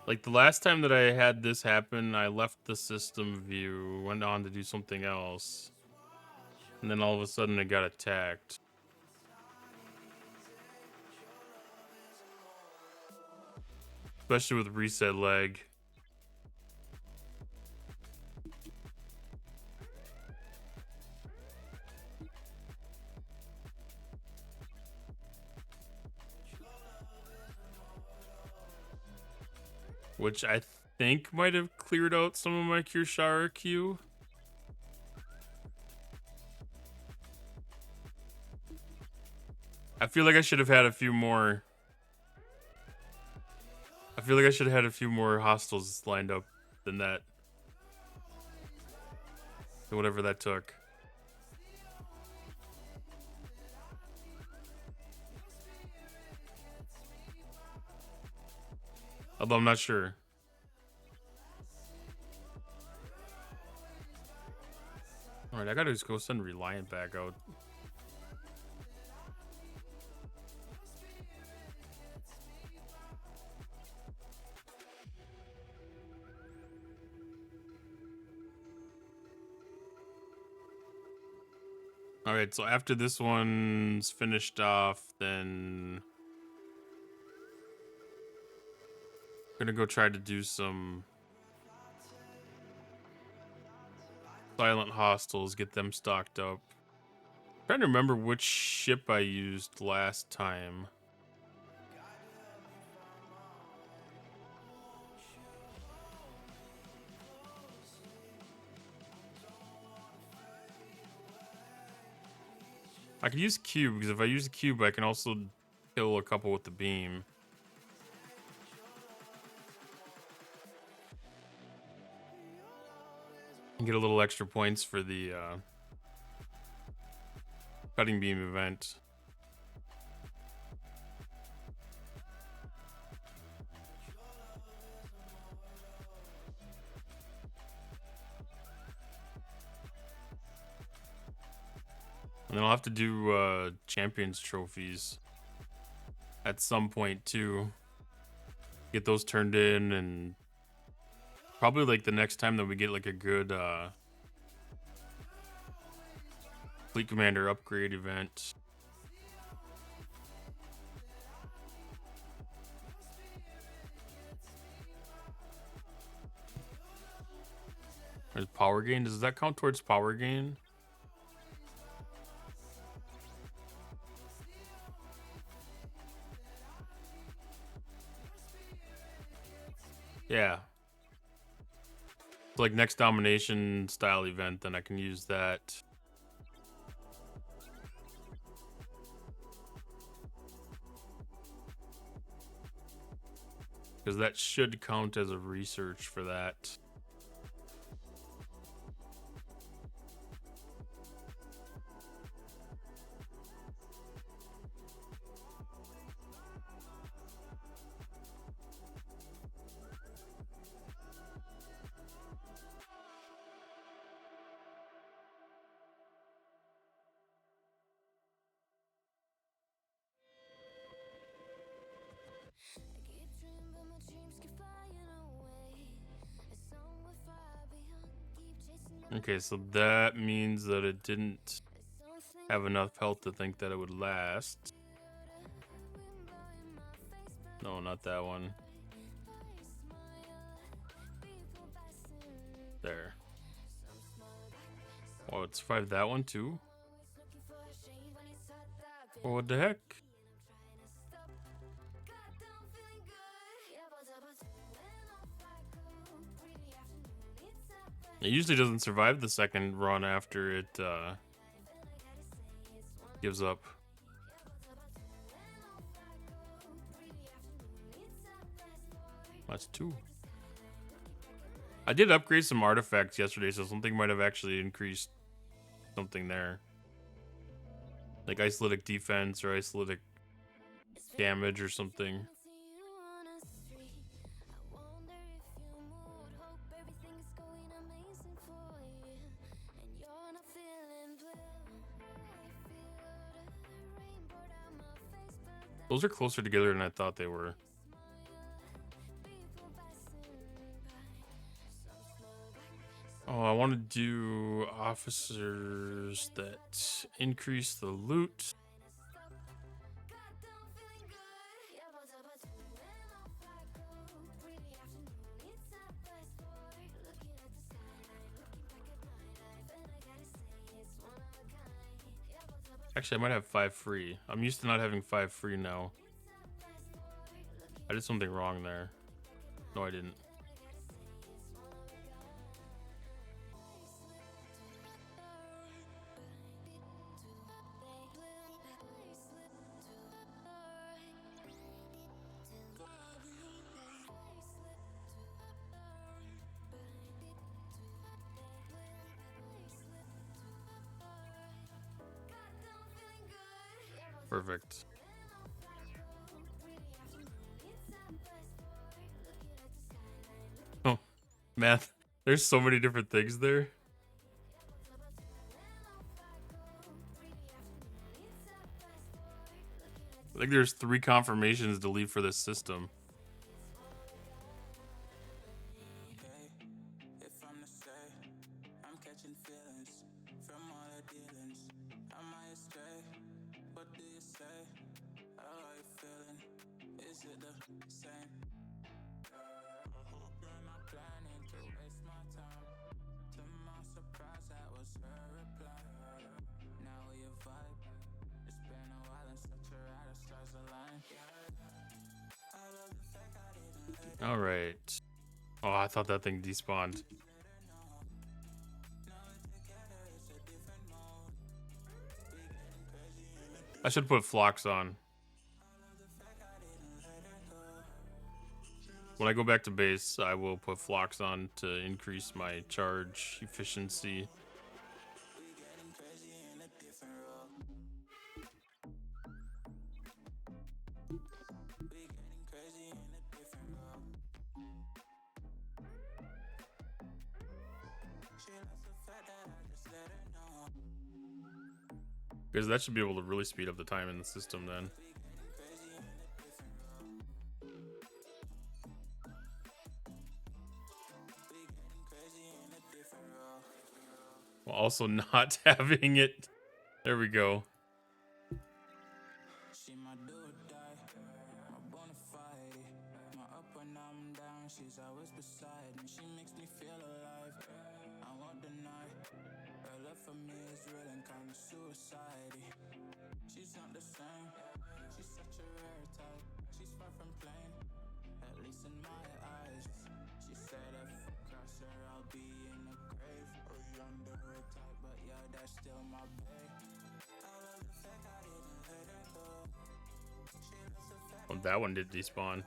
Like the last time that I had this happen, I left the system view, went on to do something else, and then all of a sudden it got attacked. Especially with reset lag. Which I think might have cleared out some of my Kirshara queue. I feel like I should have had a few more. I feel like I should have had a few more hostiles lined up than that. Whatever that took. Although I'm not sure. Alright, I gotta just go send Reliant back out. Alright, so after this one's finished off, then I'm gonna go try to do some silent hostiles, get them stocked up. I'm trying to remember which ship I used last time. I could use cube, because if I use the cube, I can also kill a couple with the beam. And get a little extra points for the cutting beam event. And then I'll have to do champions trophies at some point too. Get those turned in, and probably like the next time that we get like a good fleet commander upgrade event. There's power gain. Does that count towards power gain? Yeah. So like next domination style event, then I can use that. Because that should count as a research for that. Okay, so that means that it didn't have enough health to think that it would last. No, not that one. There. Oh, it survived that one too? Oh, what the heck? It usually doesn't survive the second run after it gives up. That's 2. I did upgrade some artifacts yesterday, so something might have actually increased something there. Like isolatic defense or isolatic damage or something. Those are closer together than I thought they were. Oh, I want to do officers that increase the loot. Actually, I might have 5 free. I'm used to not having 5 free now. I did something wrong there. No, I didn't. Perfect. Oh, man. There's so many different things there. I think there's 3 confirmations to leave for this system. All right. Oh, I thought that thing despawned. I should put Phlox on. When I go back to base, I will put Phlox on to increase my charge efficiency. Because that should be able to really speed up the time in the system then. While also not having it. There we go. Oh, that one did despawn.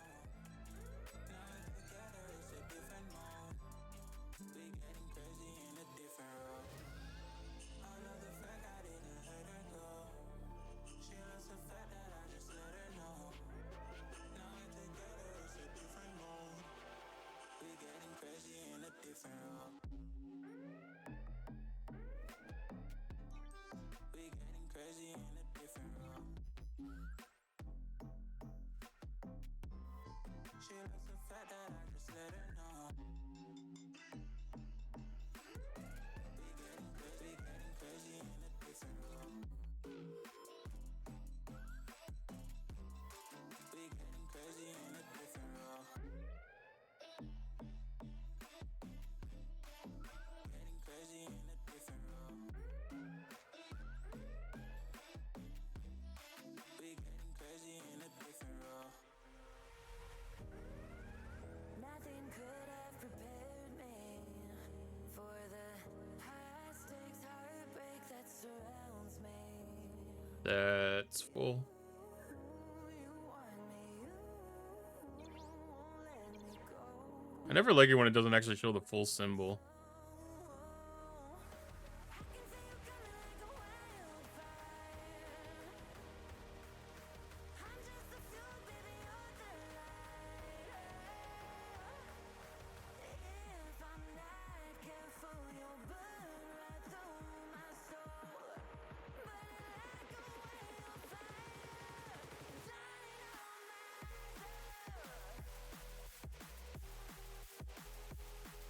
it's full. I never like it when it doesn't actually show the full symbol.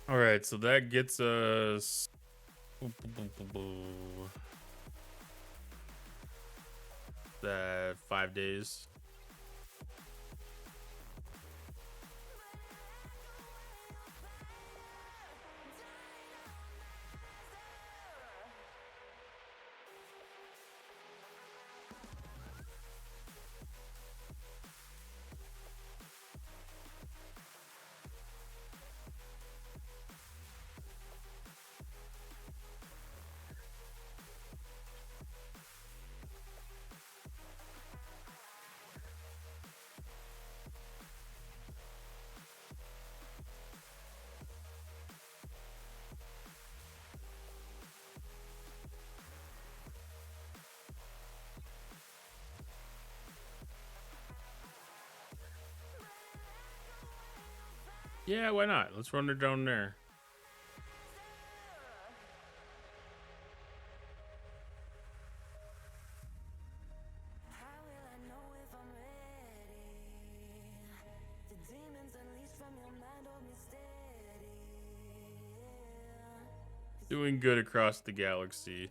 All right, so that gets us that 5 days. Yeah, why not? Let's run her down there. Doing good across the galaxy.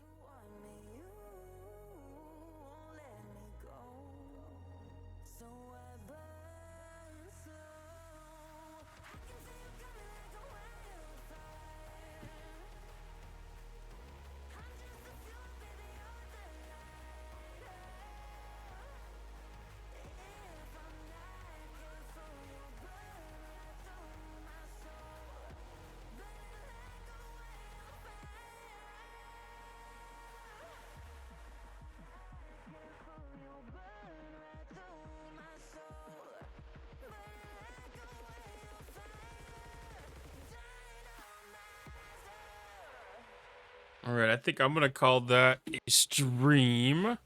All right, I think I'm gonna call that a stream.